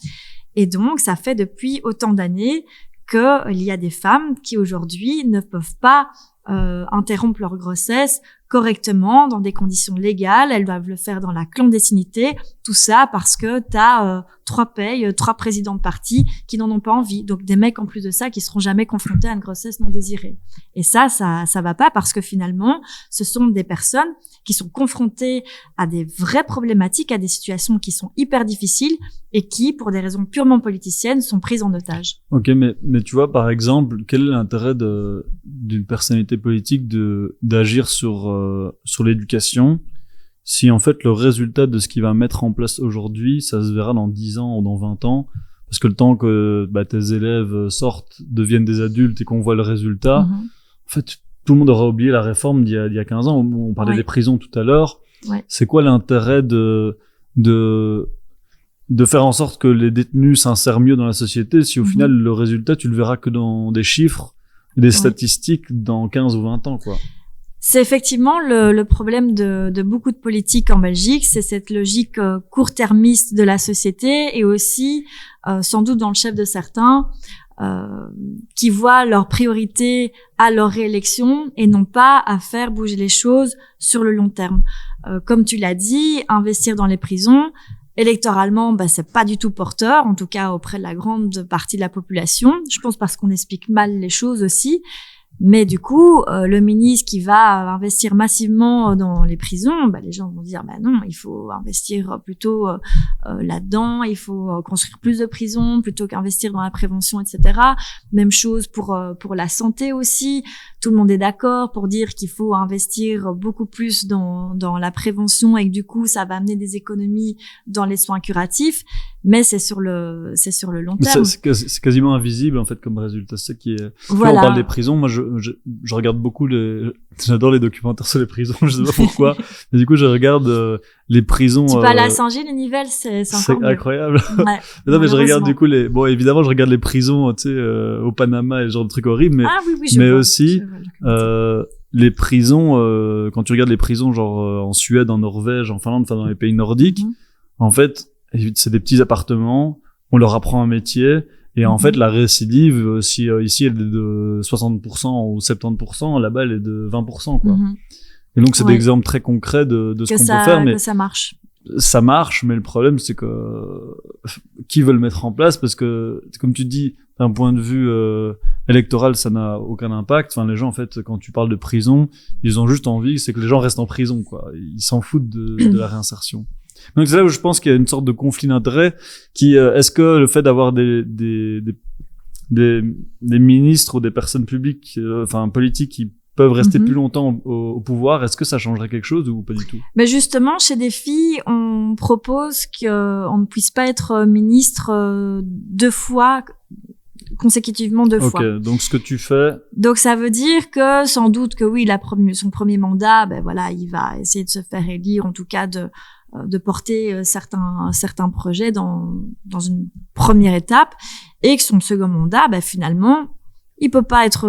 Et donc, ça fait depuis autant d'années qu'il y a des femmes qui, aujourd'hui, ne peuvent pas interrompre leur grossesse correctement, dans des conditions légales. Elles doivent le faire dans la clandestinité. Tout ça parce que t'as 3 présidents de parti qui n'en ont pas envie. Donc des mecs en plus de ça qui seront jamais confrontés à une grossesse non désirée. Et ça va pas, parce que finalement, ce sont des personnes qui sont confrontées à des vraies problématiques, à des situations qui sont hyper difficiles et qui, pour des raisons purement politiciennes, sont prises en otage. Ok, mais tu vois, par exemple, quel est l'intérêt d'une personnalité politique d'agir sur l'éducation, si en fait le résultat de ce qu'il va mettre en place aujourd'hui, ça se verra dans 10 ans ou dans 20 ans, parce que le temps que tes élèves sortent, deviennent des adultes et qu'on voit le résultat, en fait, tout le monde aura oublié la réforme d'il y a 15 ans. On parlait des prisons tout à l'heure. Ouais. C'est quoi l'intérêt de faire en sorte que les détenus s'insèrent mieux dans la société, si au final le résultat, tu le verras que dans des chiffres, des statistiques dans 15 ou 20 ans, quoi. C'est effectivement le problème de beaucoup de politiques en Belgique, c'est cette logique court-termiste de la société, et aussi, sans doute dans le chef de certains, qui voient leur priorité à leur réélection et non pas à faire bouger les choses sur le long terme. Comme tu l'as dit, investir dans les prisons, électoralement, c'est pas du tout porteur, en tout cas auprès de la grande partie de la population. Je pense parce qu'on explique mal les choses aussi. Mais du coup, le ministre qui va investir massivement dans les prisons, les gens vont dire non, il faut investir plutôt là-dedans, il faut construire plus de prisons plutôt qu'investir dans la prévention, etc. Même chose pour la santé aussi. Tout le monde est d'accord pour dire qu'il faut investir beaucoup plus dans la prévention, et que du coup, ça va amener des économies dans les soins curatifs. Mais c'est sur le long terme. C'est quasiment invisible, en fait, comme résultat. C'est ça qui est... Voilà. Là, on parle des prisons. Moi, je regarde beaucoup j'adore les documentaires sur les prisons. Je sais pas pourquoi. Mais du coup, je regarde les prisons. Tu peux aller à Saint-Gilles-les-Nivelles, c'est encore incroyable. Ouais, non, mais je regarde du coup bon, évidemment, je regarde les prisons, tu sais, au Panama et ce genre de trucs horribles, mais, mais aussi, les prisons, quand tu regardes les prisons, genre, en Suède, en Norvège, en Finlande, enfin, dans les pays nordiques, en fait, c'est des petits appartements, on leur apprend un métier, et en fait, la récidive, si ici elle est de 60% ou 70%, là-bas elle est de 20%, quoi. Et donc c'est des exemples très concrets de ce qu'on peut faire, mais que ça marche. Ça marche, mais le problème c'est que qui veut le mettre en place, parce que comme tu dis, d'un point de vue électoral, ça n'a aucun impact. Enfin, les gens, en fait, quand tu parles de prison, ils ont juste envie, c'est que les gens restent en prison, quoi. Ils s'en foutent de la réinsertion. Donc c'est là où je pense qu'il y a une sorte de conflit d'intérêts qui est-ce que le fait d'avoir des ministres ou des personnes publiques politiques qui peuvent rester plus longtemps au pouvoir, est-ce que ça changerait quelque chose ou pas du tout? Mais justement, chez des filles, on propose qu'on ne puisse pas être ministre 2 fois consécutivement 2 fois. Ok, donc ce que tu fais... Donc ça veut dire que sans doute que oui, son premier mandat, il va essayer de se faire élire, en tout cas de porter certains projets dans une première étape, et que son second mandat, finalement, il peut pas être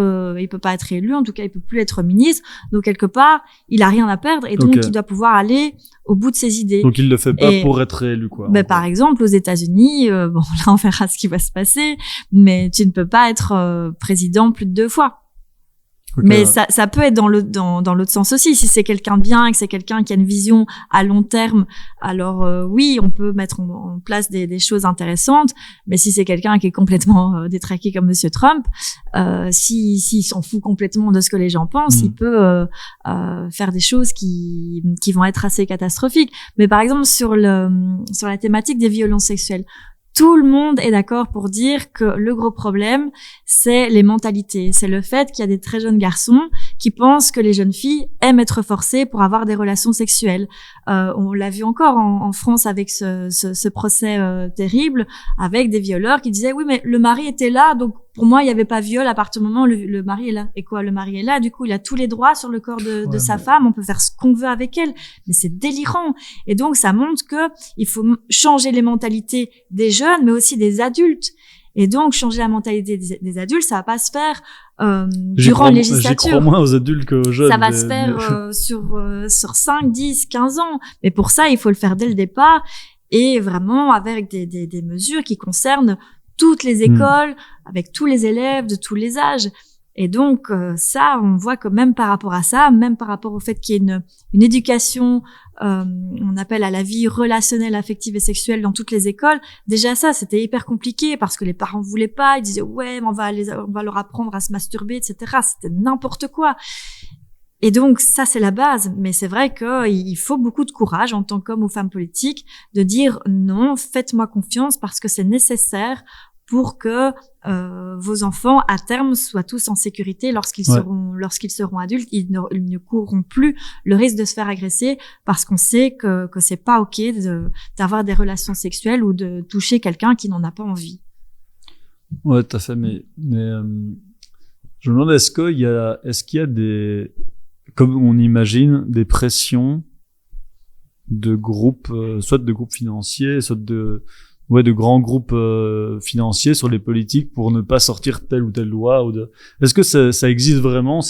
élu, en tout cas il peut plus être ministre. Donc quelque part, il a rien à perdre et donc il doit pouvoir aller au bout de ses idées. Donc il le fait pas pour être élu, quoi. Par exemple, aux États-Unis, bon là on verra ce qui va se passer, mais tu ne peux pas être président plus de 2 fois. Mais ça peut être dans l'autre sens aussi. Si c'est quelqu'un de bien, que c'est quelqu'un qui a une vision à long terme, alors oui, on peut mettre en place des choses intéressantes. Mais si c'est quelqu'un qui est complètement détraqué comme Monsieur Trump, s'il s'en fout complètement de ce que les gens pensent, il peut faire des choses qui vont être assez catastrophiques. Mais par exemple sur la thématique des violences sexuelles, tout le monde est d'accord pour dire que le gros problème, c'est les mentalités. C'est le fait qu'il y a des très jeunes garçons qui pensent que les jeunes filles aiment être forcées pour avoir des relations sexuelles. On l'a vu encore en France avec ce procès terrible, avec des violeurs qui disaient « Oui, mais le mari était là, donc pour moi, il n'y avait pas viol à partir du moment où le mari est là. » Et quoi, le mari est là, du coup, il a tous les droits sur le corps de sa femme, on peut faire ce qu'on veut avec elle. Mais c'est délirant. Et donc, ça montre que il faut changer les mentalités des jeunes, mais aussi des adultes. Et donc, changer la mentalité des adultes, ça va pas se faire durant la législature. J'y crois moins aux adultes qu'aux jeunes. Ça va se faire sur 5, 10, 15 ans. Mais pour ça, il faut le faire dès le départ et vraiment avec des mesures qui concernent toutes les écoles, avec tous les élèves de tous les âges. Et donc ça, on voit que même par rapport à ça, même par rapport au fait qu'il y ait une éducation, on appelle à la vie relationnelle, affective et sexuelle dans toutes les écoles, déjà ça, c'était hyper compliqué parce que les parents voulaient pas, ils disaient ouais, mais on va leur apprendre à se masturber, etc. C'était n'importe quoi. Et donc ça, c'est la base. Mais c'est vrai qu'il faut beaucoup de courage en tant qu'homme ou femme politique de dire non, faites-moi confiance parce que c'est nécessaire pour que vos enfants à terme soient tous en sécurité lorsqu'ils seront adultes. Ils ne courront plus le risque de se faire agresser parce qu'on sait que c'est pas ok d'avoir des relations sexuelles ou de toucher quelqu'un qui n'en a pas envie. Ouais, tout à fait. Mais je me demande est-ce qu'il y a des, comme on imagine, des pressions de groupes, soit de groupes financiers, soit de grands groupes financiers sur les politiques pour ne pas sortir telle ou telle loi Est-ce que ça existe vraiment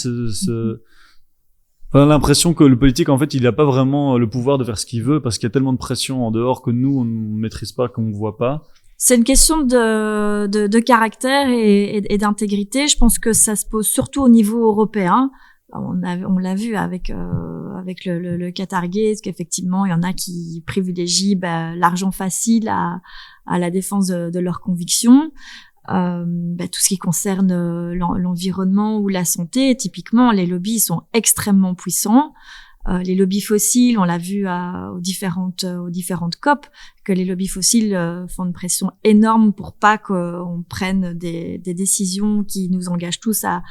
On a l'impression que le politique, en fait, il n'a pas vraiment le pouvoir de faire ce qu'il veut parce qu'il y a tellement de pression en dehors que nous, on ne maîtrise pas, qu'on ne voit pas. C'est une question de caractère et d'intégrité. Je pense que ça se pose surtout au niveau européen. On l'a vu avec le Qatargate, qu'effectivement il y en a qui privilégient l'argent facile à la défense de leurs convictions. Tout ce qui concerne l'environnement ou la santé, typiquement les lobbies sont extrêmement puissants. Les lobbies fossiles, on l'a vu aux différentes COP, que les lobbies fossiles font une pression énorme pour pas qu'on prenne des décisions qui nous engagent tous à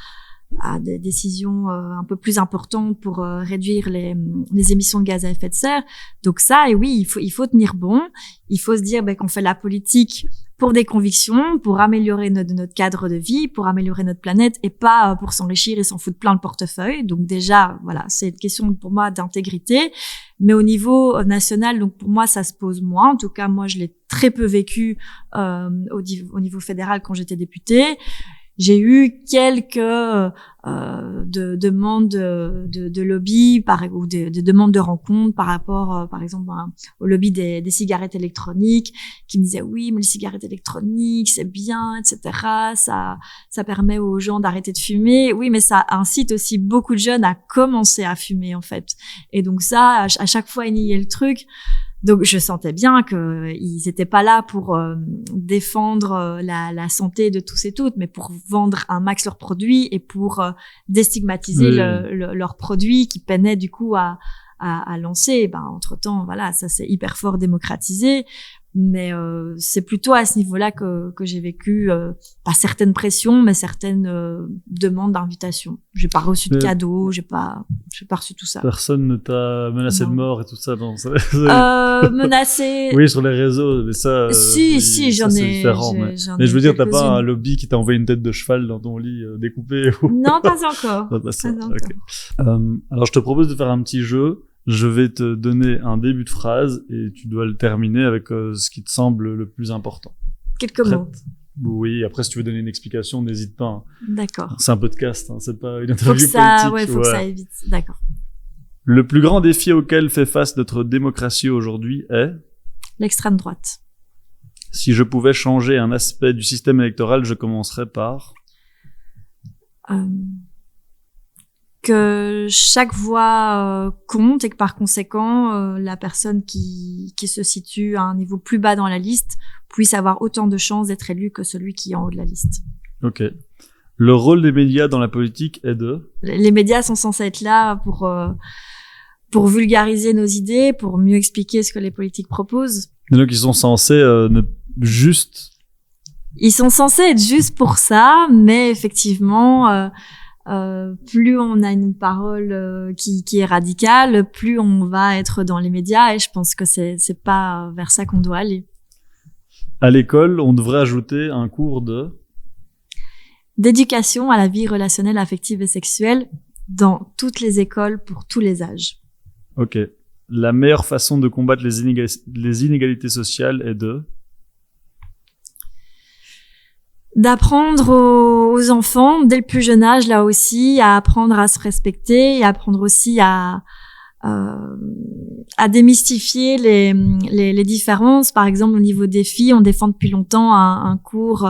des décisions un peu plus importantes pour réduire les émissions de gaz à effet de serre. Donc ça, et oui, il faut tenir bon. Il faut se dire qu'on fait la politique pour des convictions, pour améliorer notre cadre de vie, pour améliorer notre planète et pas pour s'enrichir et s'en foutre plein le portefeuille. Donc déjà, voilà, c'est une question pour moi d'intégrité. Mais au niveau national, donc pour moi, ça se pose moins. En tout cas, moi, je l'ai très peu vécu au niveau fédéral quand j'étais députée. J'ai eu quelques demandes de lobby ou de demandes de rencontres par rapport, par exemple, au lobby des cigarettes électroniques, qui me disaient oui, mais les cigarettes électroniques c'est bien, etc. Ça permet aux gens d'arrêter de fumer. Oui, mais ça incite aussi beaucoup de jeunes à commencer à fumer en fait. Et donc ça, à chaque fois il niait le truc. Donc je sentais bien qu'ils étaient pas là pour défendre la santé de tous et toutes, mais pour vendre un max leurs produits et pour déstigmatiser leurs produits qui peinaient du coup à lancer. Entre-temps, voilà, ça s'est hyper fort démocratisé. Mais c'est plutôt à ce niveau-là que j'ai vécu pas certaines pressions, mais certaines demandes d'invitation. J'ai pas reçu de cadeaux, j'ai pas reçu tout ça. Personne ne t'a menacé de mort et tout ça dans ça. Menacé. Oui, sur les réseaux, mais ça. Si, j'en ai. Mais je veux dire, t'as pas un lobby qui t'a envoyé une tête de cheval dans ton lit découpée ou... Non, pas encore. Pas encore. Okay. Alors, je te propose de faire un petit jeu. Je vais te donner un début de phrase et tu dois le terminer avec ce qui te semble le plus important. Quelques mots. Oui, après, si tu veux donner une explication, n'hésite pas. Hein. D'accord. C'est un podcast, hein, c'est pas une Faut que interview ça, politique. faut que ça évite. D'accord. Le plus grand défi auquel fait face notre démocratie aujourd'hui est, L'extrême droite. si je pouvais changer un aspect du système électoral, je commencerais par... Que chaque voix compte et que par conséquent, la personne qui se situe à un niveau plus bas dans la liste puisse avoir autant de chances d'être élue que celui qui est en haut de la liste. Ok. Le rôle des médias dans la politique est de... Les médias sont censés être là pour vulgariser nos idées, pour mieux expliquer ce que les politiques proposent. Et donc, ils sont censés ne juste... Ils sont censés être juste pour ça, mais effectivement... plus on a une parole qui est radicale, plus on va être dans les médias, et je pense que c'est pas vers ça qu'on doit aller. À l'école, on devrait ajouter un cours d'éducation à la vie relationnelle, affective et sexuelle dans toutes les écoles pour tous les âges. Ok. La meilleure façon de combattre les inégalités sociales est d'apprendre aux enfants, dès le plus jeune âge, là aussi, à apprendre à se respecter et apprendre aussi à démystifier les différences. Par exemple, au niveau des filles, on défend depuis longtemps un cours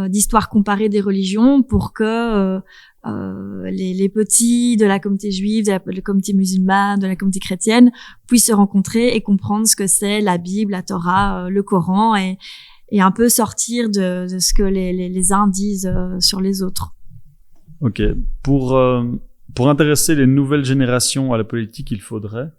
d'histoire comparée des religions pour que les petits de la communauté juive, de la communauté musulmane, de la communauté chrétienne puissent se rencontrer et comprendre ce que c'est la Bible, la Torah, le Coran et un peu sortir de ce que les uns disent sur les autres. Ok. Pour intéresser les nouvelles générations à la politique, il faudrait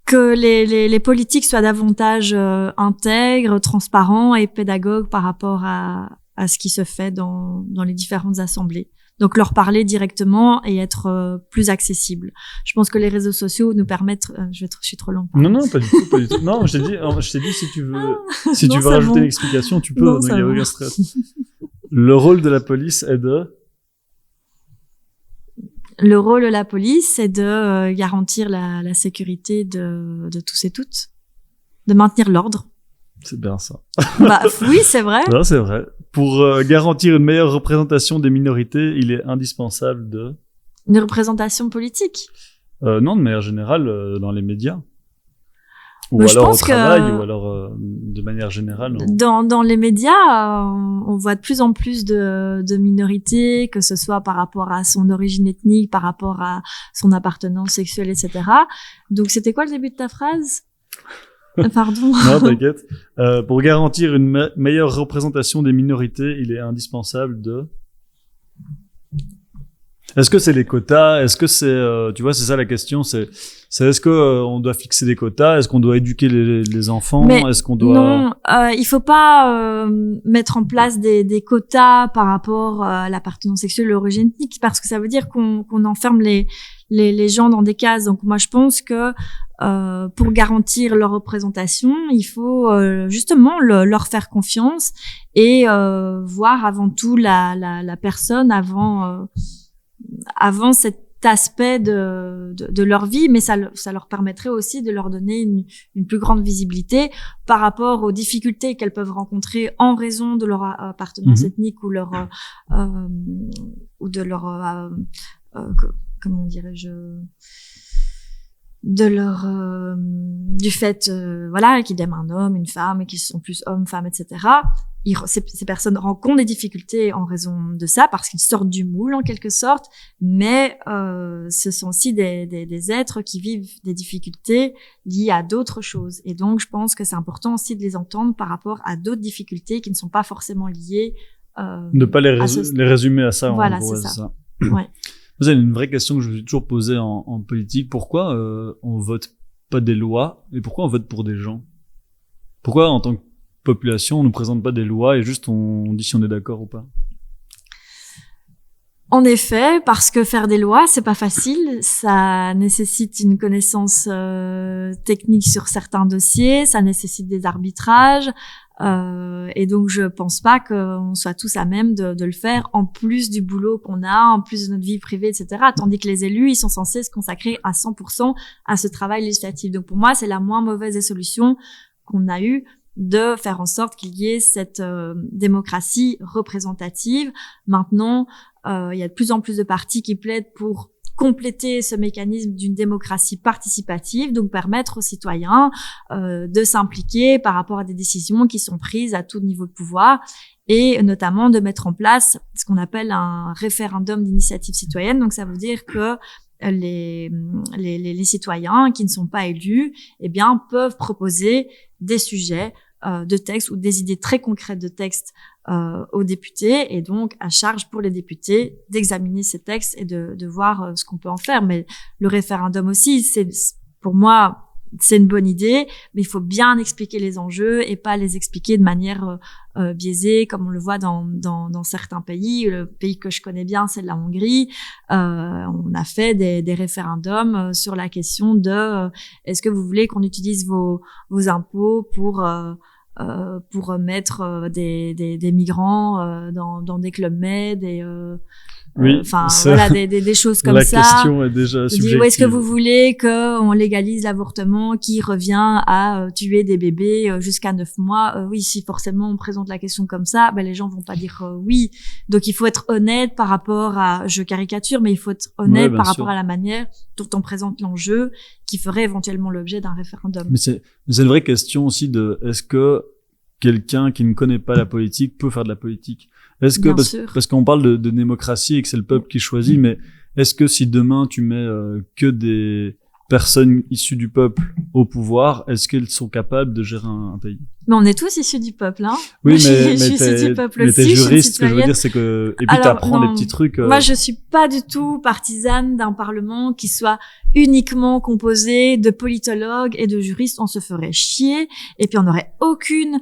que les politiques soient davantage intègres, transparents et pédagogues par rapport à ce qui se fait dans les différentes assemblées. Donc leur parler directement et être plus accessible. Je pense que les réseaux sociaux nous permettent... je suis trop longue. Non, pas du tout, pas du tout. Non, je t'ai dit si tu veux, si non, tu veux rajouter une explication, tu peux. Non, il y a aucun stress. Le rôle de la police est de... Le rôle de la police, c'est de garantir la sécurité de tous et toutes, de maintenir l'ordre. C'est bien ça. Bah oui, c'est vrai. Non, c'est vrai. Pour garantir une meilleure représentation des minorités, il est indispensable de... Une représentation politique. Non, de manière générale, dans les médias. Ou mais alors au travail, ou alors de manière générale. Dans les médias, on voit de plus en plus de minorités, que ce soit par rapport à son origine ethnique, par rapport à son appartenance sexuelle, etc. Donc c'était quoi le début de ta phrase ? Pardon. Non, t'inquiète. Pour garantir une meilleure représentation des minorités, il est indispensable de... Est-ce que c'est les quotas? Est-ce que c'est, tu vois, c'est ça la question. C'est est-ce que on doit fixer des quotas? Est-ce qu'on doit éduquer les enfants? Est-ce qu'on doit... Non, il faut pas mettre en place des quotas par rapport à l'appartenance sexuelle, l'origine ethnique, parce que ça veut dire qu'on enferme les gens dans des cases. Donc moi je pense que pour garantir leur représentation, il faut justement leur faire confiance et voir avant tout la personne avant cet aspect de leur vie, mais ça leur permettrait aussi de leur donner une plus grande visibilité par rapport aux difficultés qu'elles peuvent rencontrer en raison de leur appartenance ethnique ou de leur comment dirais-je, de leur du fait voilà qu'ils aiment un homme, une femme et qu'ils sont plus hommes, femmes, etc. Ces personnes rencontrent des difficultés en raison de ça parce qu'ils sortent du moule en quelque sorte, mais ce sont aussi des êtres qui vivent des difficultés liées à d'autres choses. Et donc je pense que c'est important aussi de les entendre par rapport à d'autres difficultés qui ne sont pas forcément liées ne pas les résumer à ça. Voilà, c'est ça. Ouais. Vous avez une vraie question que je me suis toujours posée en politique. Pourquoi on vote pas des lois et pourquoi on vote pour des gens? Pourquoi en tant que population on ne présente pas des lois et juste on dit si on est d'accord ou pas? En effet, parce que faire des lois, c'est pas facile. Ça nécessite une connaissance technique sur certains dossiers, ça nécessite des arbitrages, Et donc, je pense pas qu'on soit tous à même de le faire en plus du boulot qu'on a, en plus de notre vie privée, etc. Tandis que les élus, ils sont censés se consacrer à 100% à ce travail législatif. Donc, pour moi, c'est la moins mauvaise des solutions qu'on a eue de faire en sorte qu'il y ait cette démocratie représentative. Maintenant, il y a de plus en plus de partis qui plaident pour compléter ce mécanisme d'une démocratie participative, donc permettre aux citoyens de s'impliquer par rapport à des décisions qui sont prises à tout niveau de pouvoir, et notamment de mettre en place ce qu'on appelle un référendum d'initiative citoyenne. Donc ça veut dire que les citoyens qui ne sont pas élus, eh bien, peuvent proposer des sujets de texte ou des idées très concrètes de texte aux députés, et donc à charge pour les députés d'examiner ces textes et de voir ce qu'on peut en faire. Mais le référendum aussi, pour moi, c'est une bonne idée, mais il faut bien expliquer les enjeux et pas les expliquer de manière biaisée, comme on le voit dans certains pays. Le pays que je connais bien, c'est la Hongrie. On a fait des référendums sur la question de est-ce que vous voulez qu'on utilise vos impôts pour mettre des migrants dans des clubs med et oui, voilà, des choses comme ça. La question est déjà subjective. Où est-ce que vous voulez qu'on légalise l'avortement qui revient à tuer des bébés jusqu'à 9 mois? Oui, si forcément on présente la question comme ça, ben les gens vont pas dire oui. Donc il faut être honnête par rapport à, je caricature, mais il faut être honnête par rapport à la manière dont on présente l'enjeu qui ferait éventuellement l'objet d'un référendum. Mais c'est une vraie question aussi de est-ce que quelqu'un qui ne connaît pas la politique peut faire de la politique? Est-ce que parce qu'on parle de démocratie et que c'est le peuple qui choisit, mais est-ce que si demain tu mets que des personnes issues du peuple au pouvoir, est-ce qu'elles sont capables de gérer un pays? Mais on est tous issus du peuple, hein. Oui, moi, mais je suis issue du peuple aussi. T'es juriste, ce que je veux dire, c'est que et puis t'apprends des petits trucs. Moi, je suis pas du tout partisane d'un parlement qui soit uniquement composé de politologues et de juristes. On se ferait chier, et puis on n'aurait aucune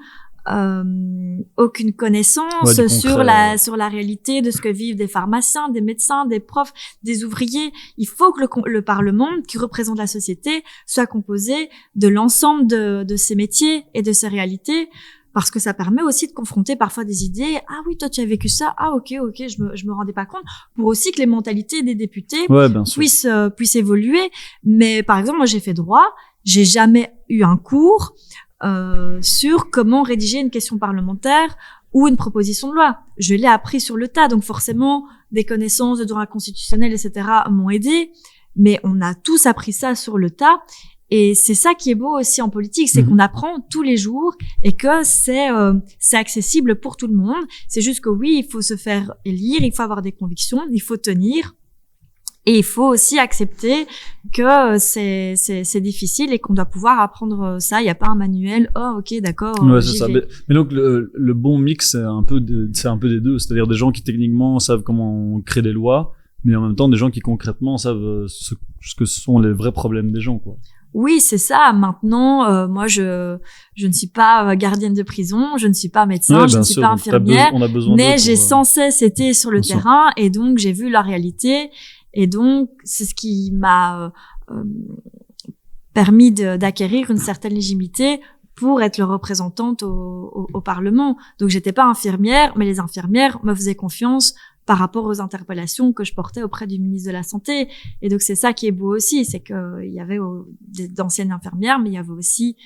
connaissance sur la réalité de ce que vivent des pharmaciens, des médecins, des profs, des ouvriers. Il faut que le Parlement, qui représente la société, soit composé de l'ensemble de ces métiers et de ces réalités, parce que ça permet aussi de confronter parfois des idées. Ah oui, toi tu as vécu ça. Ah ok, je me rendais pas compte. Pour aussi que les mentalités des députés puissent évoluer. Mais par exemple, moi j'ai fait droit, j'ai jamais eu un cours sur comment rédiger une question parlementaire ou une proposition de loi. Je l'ai appris sur le tas, donc forcément, des connaissances de droit constitutionnel, etc. m'ont aidé, mais on a tous appris ça sur le tas, et c'est ça qui est beau aussi en politique, c'est qu'on apprend tous les jours, et que c'est accessible pour tout le monde. C'est juste que oui, il faut se faire élire, il faut avoir des convictions, il faut tenir, et il faut aussi accepter que c'est difficile et qu'on doit pouvoir apprendre ça. Il n'y a pas un manuel. Oh, ok, d'accord. Ouais, c'est ça. Mais donc, le bon mix, c'est un peu des deux. C'est-à-dire des gens qui techniquement savent comment créer des lois, mais en même temps des gens qui concrètement savent ce que sont les vrais problèmes des gens, quoi. Oui, c'est ça. Maintenant, moi, je ne suis pas gardienne de prison, je ne suis pas médecin, je ne suis pas infirmière, mais j'ai sans cesse été sur le terrain, et donc j'ai vu la réalité. Et donc, c'est ce qui m'a permis d'acquérir une certaine légitimité pour être le représentante au Parlement. Donc, j'étais pas infirmière, mais les infirmières me faisaient confiance par rapport aux interpellations que je portais auprès du ministre de la Santé. Et donc, c'est ça qui est beau aussi, c'est que il y avait d'anciennes infirmières, mais il y avait aussi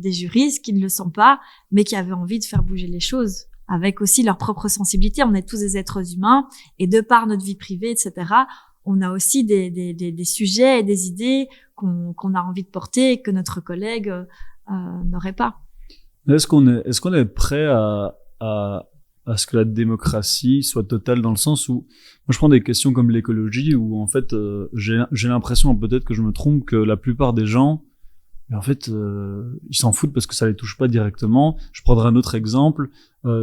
des juristes qui ne le sont pas, mais qui avaient envie de faire bouger les choses, avec aussi leur propre sensibilité. On est tous des êtres humains, et de par notre vie privée, etc., on a aussi des sujets et des idées qu'on a envie de porter et que notre collègue n'aurait pas. Est-ce qu'on est prêt à ce que la démocratie soit totale, dans le sens où, moi je prends des questions comme l'écologie, où en fait j'ai l'impression, peut-être que je me trompe, que la plupart des gens, en fait ils s'en foutent parce que ça les touche pas directement. Je prendrai un autre exemple.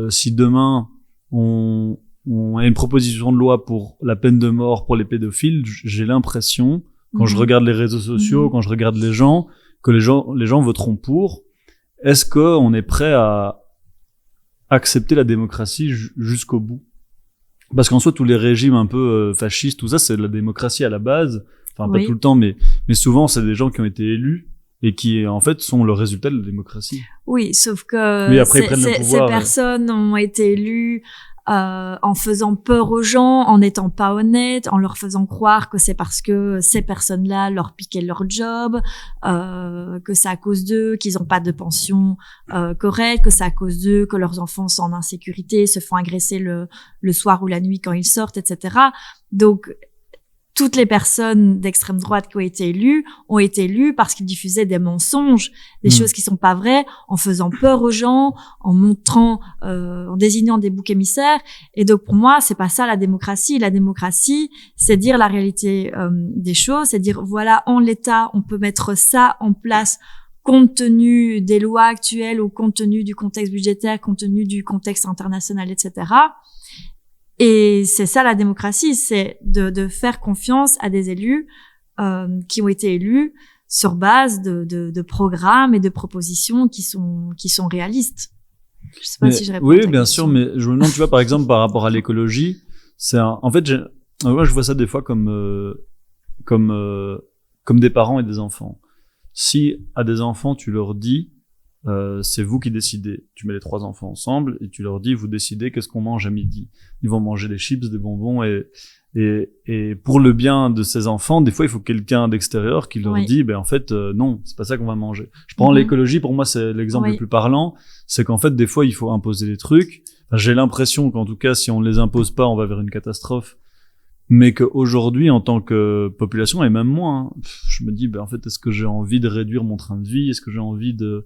Si demain on a une proposition de loi pour la peine de mort pour les pédophiles, j'ai l'impression, quand je regarde les réseaux sociaux, quand je regarde les gens, que les gens voteront pour. Est-ce qu'on est prêt à accepter la démocratie jusqu'au bout? Parce qu'en soi, tous les régimes un peu fascistes, tout ça, c'est de la démocratie à la base. Enfin, pas tout le temps, mais souvent, c'est des gens qui ont été élus. et qui en fait sont le résultat de la démocratie. Oui, sauf que Mais après, ils prennent le pouvoir, ces personnes ont été élues en faisant peur aux gens, en n'étant pas honnêtes, en leur faisant croire que c'est parce que ces personnes-là leur piquaient leur job, que c'est à cause d'eux qu'ils n'ont pas de pension correcte, que c'est à cause d'eux que leurs enfants sont en insécurité, se font agresser le soir ou la nuit quand ils sortent, etc. Donc, toutes les personnes d'extrême droite qui ont été élues parce qu'ils diffusaient des mensonges, des choses qui sont pas vraies, en faisant peur aux gens, en montrant, en désignant des boucs émissaires. Et donc pour moi, c'est pas ça la démocratie. La démocratie, c'est dire la réalité des choses, c'est dire voilà, en l'état, on peut mettre ça en place compte tenu des lois actuelles ou compte tenu du contexte budgétaire, compte tenu du contexte international, etc. Et c'est ça la démocratie, c'est de faire confiance à des élus qui ont été élus sur base de programmes et de propositions qui sont réalistes. Je sais pas si je réponds à oui, ta bien question. sûr, mais je me demande, tu vois, par exemple, par rapport à l'écologie, en fait, moi, je vois ça des fois comme des parents et des enfants. Si à des enfants, tu leur dis, c'est vous qui décidez. Tu mets les 3 enfants ensemble et tu leur dis, vous décidez qu'est-ce qu'on mange à midi. Ils vont manger des chips, des bonbons et pour le bien de ces enfants, des fois, il faut quelqu'un d'extérieur qui leur dit, en fait, non, c'est pas ça qu'on va manger. Je prends l'écologie, pour moi, c'est l'exemple le plus parlant. C'est qu'en fait, des fois, il faut imposer des trucs. Enfin, j'ai l'impression qu'en tout cas, si on ne les impose pas, on va vers une catastrophe. Mais qu'aujourd'hui, en tant que population, et même moi, hein, je me dis, en fait, est-ce que j'ai envie de réduire mon train de vie? Est-ce que j'ai envie de...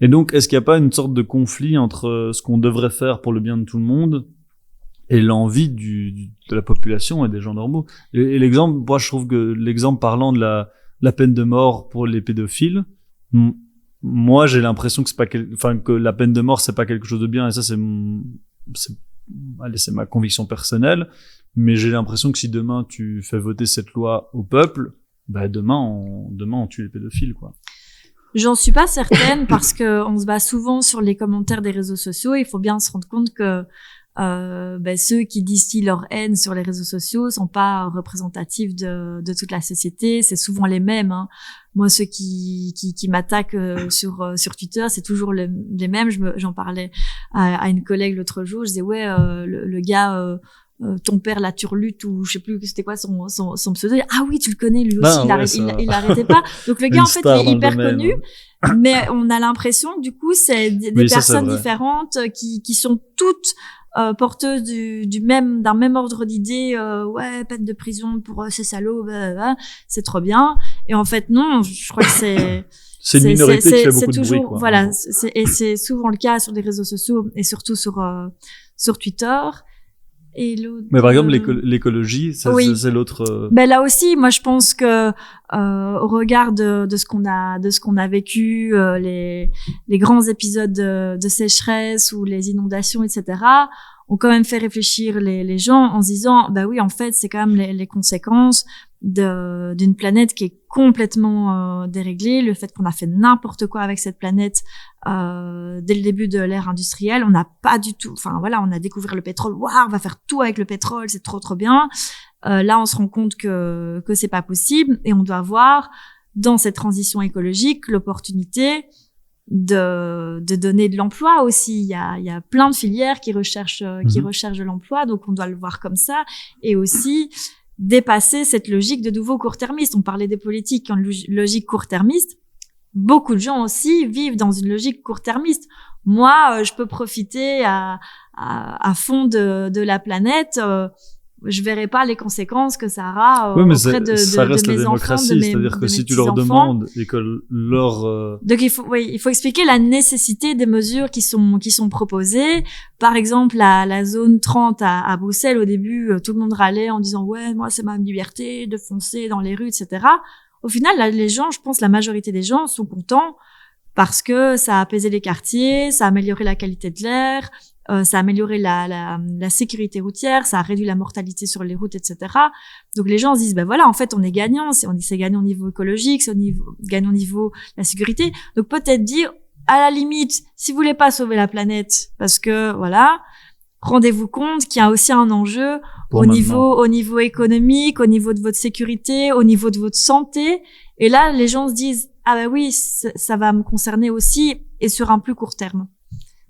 Et donc, est-ce qu'il n'y a pas une sorte de conflit entre ce qu'on devrait faire pour le bien de tout le monde et l'envie de la population et des gens normaux? Et l'exemple, moi, je trouve que l'exemple parlant de la peine de mort pour les pédophiles, moi, j'ai l'impression que que la peine de mort, c'est pas quelque chose de bien, et ça, c'est ma conviction personnelle, mais j'ai l'impression que si demain tu fais voter cette loi au peuple, demain on tue les pédophiles, quoi. J'en suis pas certaine parce que on se base souvent sur les commentaires des réseaux sociaux. Il faut bien se rendre compte que ceux qui distillent leur haine sur les réseaux sociaux sont pas représentatifs de toute la société. C'est souvent les mêmes. Hein. Moi, ceux qui m'attaquent sur Twitter, c'est toujours les mêmes. J'en parlais à une collègue l'autre jour. Je disais le gars. Ton père la turlute ou je sais plus c'était quoi son pseudo. Ah oui, tu le connais lui aussi, il arrêtait pas. Donc le gars en fait il est hyper connu, mais on a l'impression du coup c'est des personnes différentes qui sont toutes porteuses d'un même ordre d'idées. Peine de prison pour ces salauds, c'est trop bien. Et en fait non, je crois que c'est une minorité qui fait beaucoup de bruit, quoi. Voilà, c'est souvent le cas sur les réseaux sociaux et surtout sur Twitter. Et l'autre, mais par exemple l'écologie, c'est l'autre. Là aussi, moi je pense que au regard de ce qu'on a vécu, les grands épisodes de sécheresse ou les inondations, etc., ont quand même fait réfléchir les gens en se disant oui, en fait c'est quand même les conséquences d'une planète qui est complètement déréglée, le fait qu'on a fait n'importe quoi avec cette planète dès le début de l'ère industrielle, on n'a pas du tout, on a découvert le pétrole, on va faire tout avec le pétrole, c'est trop bien. Là on se rend compte que c'est pas possible et on doit voir dans cette transition écologique l'opportunité de donner de l'emploi aussi. Il y a plein de filières qui recherchent de l'emploi, donc on doit le voir comme ça, et aussi dépasser cette logique de nouveau court-termiste. On parlait des politiques qui ont une logique court-termiste. Beaucoup de gens aussi vivent dans une logique court-termiste. Moi, je peux profiter à fond de la planète. Je verrai pas les conséquences que ça aura auprès de mes enfants, c'est-à-dire que si tu leur demandes et que donc il faut expliquer la nécessité des mesures qui sont proposées. Par exemple, la zone 30 à Bruxelles, au début, tout le monde râlait en disant moi c'est ma liberté de foncer dans les rues, etc. Au final, là, les gens, je pense, la majorité des gens sont contents parce que ça a apaisé les quartiers, ça a amélioré la qualité de l'air. Ça a amélioré la sécurité routière, ça a réduit la mortalité sur les routes, etc. Donc les gens se disent, en fait, on est gagnant, c'est gagnant au niveau écologique, c'est gagnant au niveau de la sécurité. Donc peut-être dire, à la limite, si vous voulez pas sauver la planète, parce que rendez-vous compte qu'il y a aussi un enjeu au niveau économique, au niveau de votre sécurité, au niveau de votre santé. Et là, les gens se disent, Ah ben oui, ça va me concerner aussi, et sur un plus court terme.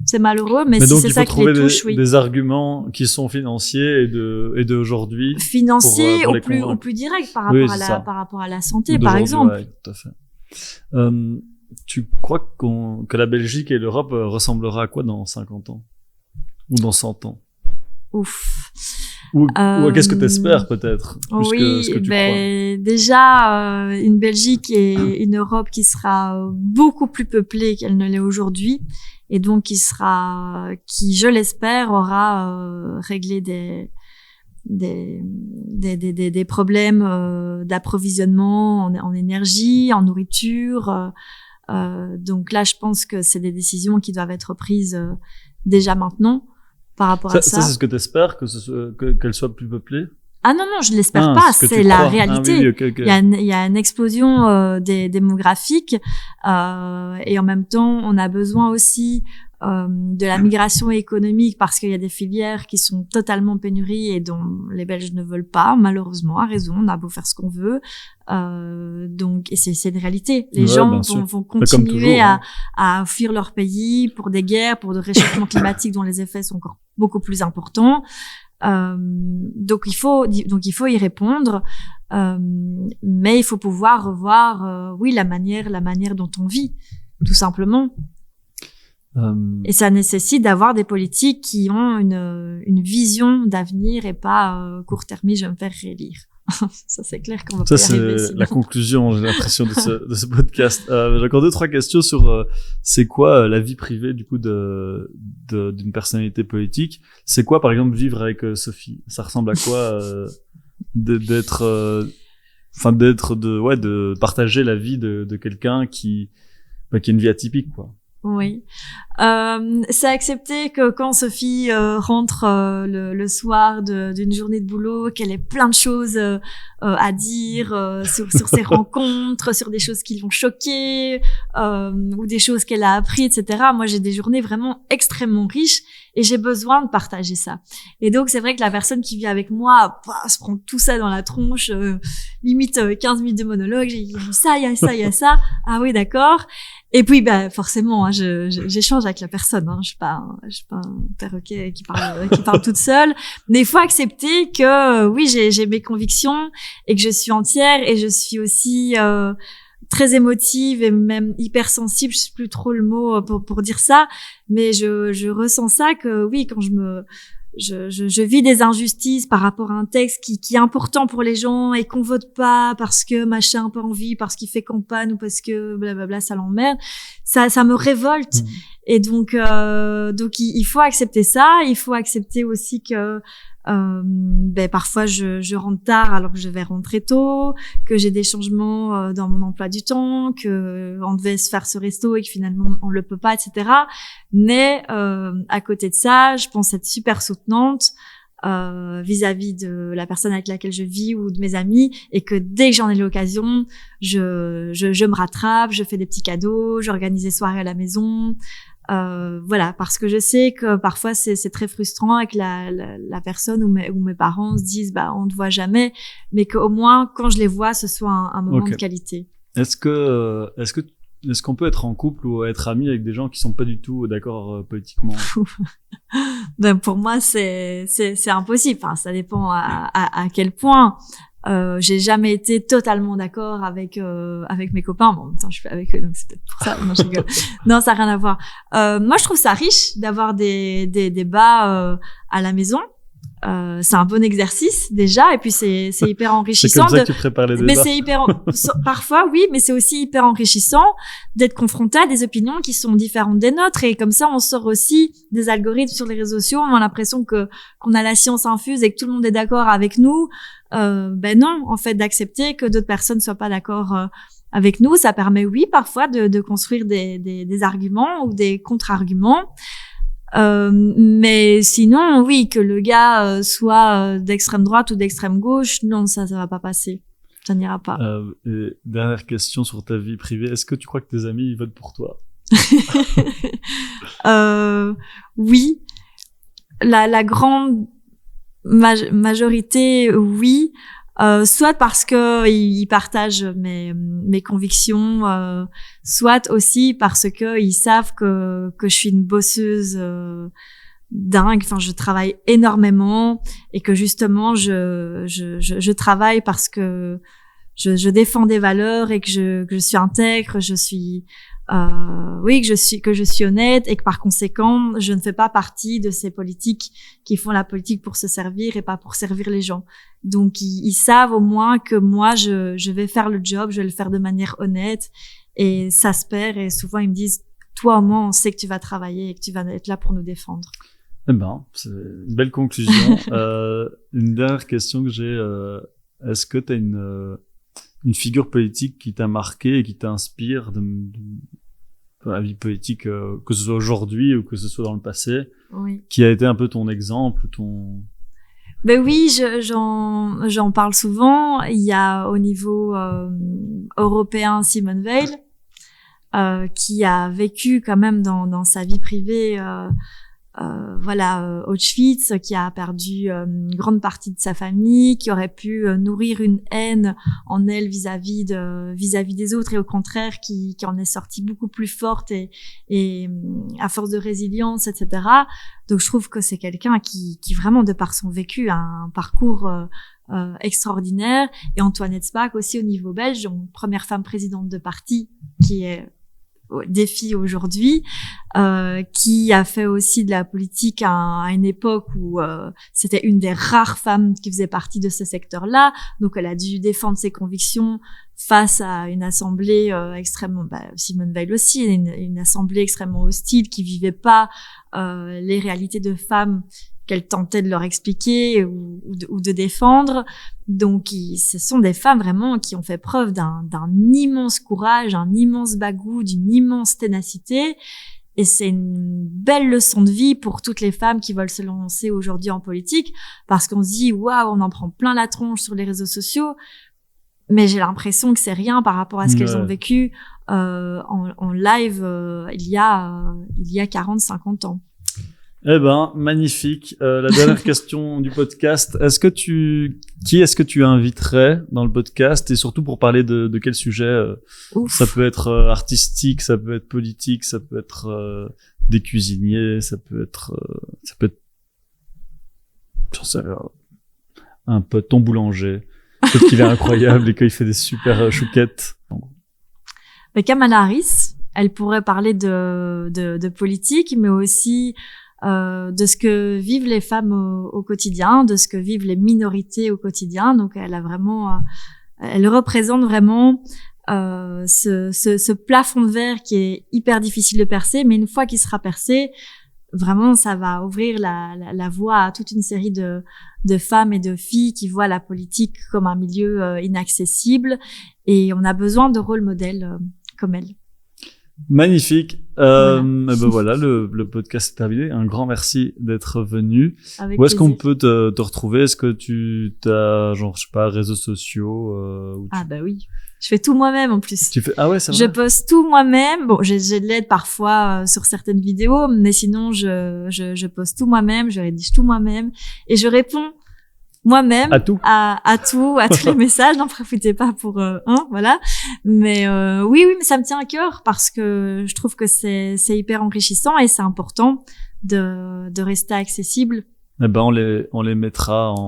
C'est malheureux, mais si donc, c'est ça qui les touche, oui. Des arguments qui sont financiers et d'aujourd'hui. Financiers pour ou plus directs par rapport à la santé, par exemple. Ouais, tout à fait. Tu crois que la Belgique et l'Europe ressemblera à quoi dans 50 ans? Ou dans 100 ans? Ouf. Ou qu'est-ce que t'espères, peut-être? Oui, ce que tu crois. déjà, une Belgique et une Europe qui sera beaucoup plus peuplée qu'elle ne l'est aujourd'hui. Et donc, qui, je l'espère, aura réglé des problèmes d'approvisionnement en énergie, en nourriture. Donc là, je pense que c'est des décisions qui doivent être prises déjà maintenant par rapport à ça. Ça, c'est ce que t'espères, qu'elle soit plus peuplée? Ah non, je l'espère pas, c'est la réalité. Ah, oui, okay. Il y a une explosion démographique et en même temps, on a besoin aussi de la migration économique parce qu'il y a des filières qui sont totalement pénuries et dont les Belges ne veulent pas, malheureusement, à raison, on a beau faire ce qu'on veut. Donc, et c'est une réalité. Les gens vont continuer à fuir leur pays pour des guerres, pour des réchauffements climatiques dont les effets sont encore beaucoup plus importants. Donc il faut y répondre, mais il faut pouvoir revoir, la manière dont on vit, tout simplement. Et ça nécessite d'avoir des politiques qui ont une vision d'avenir et pas court-termiste, je vais me faire réélire. Ça, c'est clair qu'on va pas y arriver. Ça, c'est la conclusion, j'ai l'impression, de ce podcast. J'ai encore 2-3 questions sur c'est quoi la vie privée, du coup, d'une personnalité politique. C'est quoi, par exemple, vivre avec Sophie? Ça ressemble à quoi de partager la vie de quelqu'un qui a une vie atypique, quoi? Oui. C'est accepté que quand Sophie rentre le soir d'une journée de boulot, qu'elle ait plein de choses à dire sur ses rencontres, sur des choses qui l'ont choquée ou des choses qu'elle a appris, etc. Moi, j'ai des journées vraiment extrêmement riches et j'ai besoin de partager ça. Et donc, c'est vrai que la personne qui vit avec moi se prend tout ça dans la tronche, limite 15 minutes de monologue. Il y a ça, il y a ça, il y a ça. Ah oui, d'accord. Et puis, forcément, hein, j'échange avec la personne. Hein. Je suis pas un perroquet qui parle toute seule. Mais il faut accepter que, oui, j'ai mes convictions et que je suis entière et je suis aussi très émotive et même hypersensible. Je sais plus trop le mot pour dire ça, mais je ressens ça que, oui, quand je vis des injustices par rapport à un texte qui est important pour les gens et qu'on vote pas parce que machin a pas envie, parce qu'il fait campagne ou parce que blablabla ça l'emmerde, ça me révolte. Et donc il faut accepter ça. Il faut accepter aussi que parfois je rentre tard alors que je vais rentrer tôt, que j'ai des changements dans mon emploi du temps, que on devait se faire ce resto et que finalement on le peut pas, etc. Mais à côté de ça, je pense être super soutenante vis-à-vis de la personne avec laquelle je vis ou de mes amis, et que dès que j'en ai l'occasion, je me rattrape, je fais des petits cadeaux, j'organise des soirées à la maison. Parce que je sais que parfois c'est très frustrant avec la personne ou mes parents se disent on te voit jamais, mais qu'au moins quand je les vois, ce soit un moment de qualité. Est-ce qu'on peut être en couple ou être ami avec des gens qui sont pas du tout d'accord politiquement? Pour moi c'est impossible. Enfin, ça dépend à quel point. J'ai jamais été totalement d'accord avec mes copains. Bon, en même temps, je suis avec eux, donc c'est peut-être pour ça. Non, je rigole. Non, ça n'a rien à voir. Moi, je trouve ça riche d'avoir des débats à la maison. C'est un bon exercice déjà, et puis c'est hyper enrichissant. C'est comme ça que tu prépares les débats. Mais c'est parfois oui, mais c'est aussi hyper enrichissant d'être confronté à des opinions qui sont différentes des nôtres, et comme ça on sort aussi des algorithmes sur les réseaux sociaux. On a l'impression qu'on a la science infuse et que tout le monde est d'accord avec nous. Non, en fait, d'accepter que d'autres personnes soient pas d'accord avec nous, ça permet parfois de construire des arguments ou des contre-arguments. Mais sinon, oui, que le gars soit d'extrême droite ou d'extrême gauche, non, ça va pas passer. Ça n'ira pas. Et dernière question sur ta vie privée. Est-ce que tu crois que tes amis ils votent pour toi? Oui. La grande majorité, oui. soit parce que ils partagent mes convictions, soit aussi parce que ils savent que je suis une bosseuse dingue. Enfin, je travaille énormément et que justement je travaille parce que je défends des valeurs et que je suis intègre, que je suis honnête et que par conséquent, je ne fais pas partie de ces politiques qui font la politique pour se servir et pas pour servir les gens. Donc, ils savent au moins que moi, je vais faire le job, je vais le faire de manière honnête et ça se perd. Et souvent, ils me disent, toi, au moins, on sait que tu vas travailler et que tu vas être là pour nous défendre. Eh ben, c'est une belle conclusion. Une dernière question que j'ai, est-ce que tu as une figure politique qui t'a marqué et qui t'inspire de la vie politique, que ce soit aujourd'hui ou que ce soit dans le passé, oui. Qui a été un peu ton exemple, Ben oui, j'en parle souvent. Il y a au niveau européen Simone Veil, qui a vécu quand même dans sa vie privée Auschwitz, qui a perdu une grande partie de sa famille, qui aurait pu nourrir une haine en elle vis-à-vis des autres et au contraire qui en est sortie beaucoup plus forte et à force de résilience, etc. Donc je trouve que c'est quelqu'un qui vraiment de par son vécu a un parcours extraordinaire. Et Antoinette Spaak aussi au niveau belge, donc première femme présidente de parti qui est défi aujourd'hui, qui a fait aussi de la politique à une époque où c'était une des rares femmes qui faisait partie de ce secteur-là. Donc, elle a dû défendre ses convictions face à une assemblée extrêmement, Simone Veil aussi, une assemblée extrêmement hostile qui vivait pas les réalités de femmes qu'elle tentait de leur expliquer ou de défendre. Donc, ce sont des femmes vraiment qui ont fait preuve d'un immense courage, un immense bagou, d'une immense ténacité. Et c'est une belle leçon de vie pour toutes les femmes qui veulent se lancer aujourd'hui en politique, parce qu'on se dit, waouh, on en prend plein la tronche sur les réseaux sociaux. Mais j'ai l'impression que c'est rien par rapport à ce qu'elles ont vécu en live il y a 40, 50 ans. Eh ben, magnifique. La dernière question du podcast. Qui est-ce que tu inviterais dans le podcast et surtout pour parler de quel sujet? Ça peut être artistique, ça peut être politique, ça peut être des cuisiniers, ça peut être, j'en sais rien, un peu ton boulanger. Je trouve qu'il est incroyable et qu'il fait des super chouquettes. Mais Kamala Harris, elle pourrait parler de politique, mais aussi de ce que vivent les femmes au quotidien, de ce que vivent les minorités au quotidien. Donc, elle représente vraiment ce plafond de verre qui est hyper difficile de percer, mais une fois qu'il sera percé, vraiment, ça va ouvrir la voie à toute une série de femmes et de filles qui voient la politique comme un milieu inaccessible. Et on a besoin de rôle modèles comme elle. Magnifique. Voilà, le podcast est terminé. Un grand merci d'être venu. Où est-ce qu'on peut te retrouver? Est-ce que tu as, je sais pas, réseaux sociaux Oui. Je fais tout moi-même en plus. Ah ouais, c'est vrai. Je poste tout moi-même. Bon, j'ai de l'aide parfois sur certaines vidéos, mais sinon je poste tout moi-même, je rédige tout moi-même et je réponds moi-même à tout, à tous les messages. N'en profitez pas pour voilà. Mais oui, mais ça me tient à cœur parce que je trouve que c'est hyper enrichissant et c'est important de rester accessible. Eh ben on les mettra en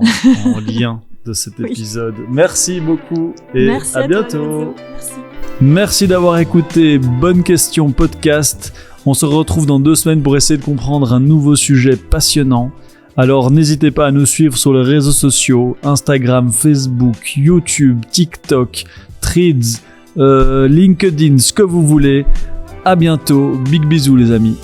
lien de cet épisode. Oui. Merci beaucoup et merci à bientôt. Merci. Merci d'avoir écouté Bonne Question Podcast. On se retrouve dans 2 semaines pour essayer de comprendre un nouveau sujet passionnant. Alors n'hésitez pas à nous suivre sur les réseaux sociaux, Instagram, Facebook, YouTube, TikTok, Threads, LinkedIn, ce que vous voulez. À bientôt, big bisous les amis.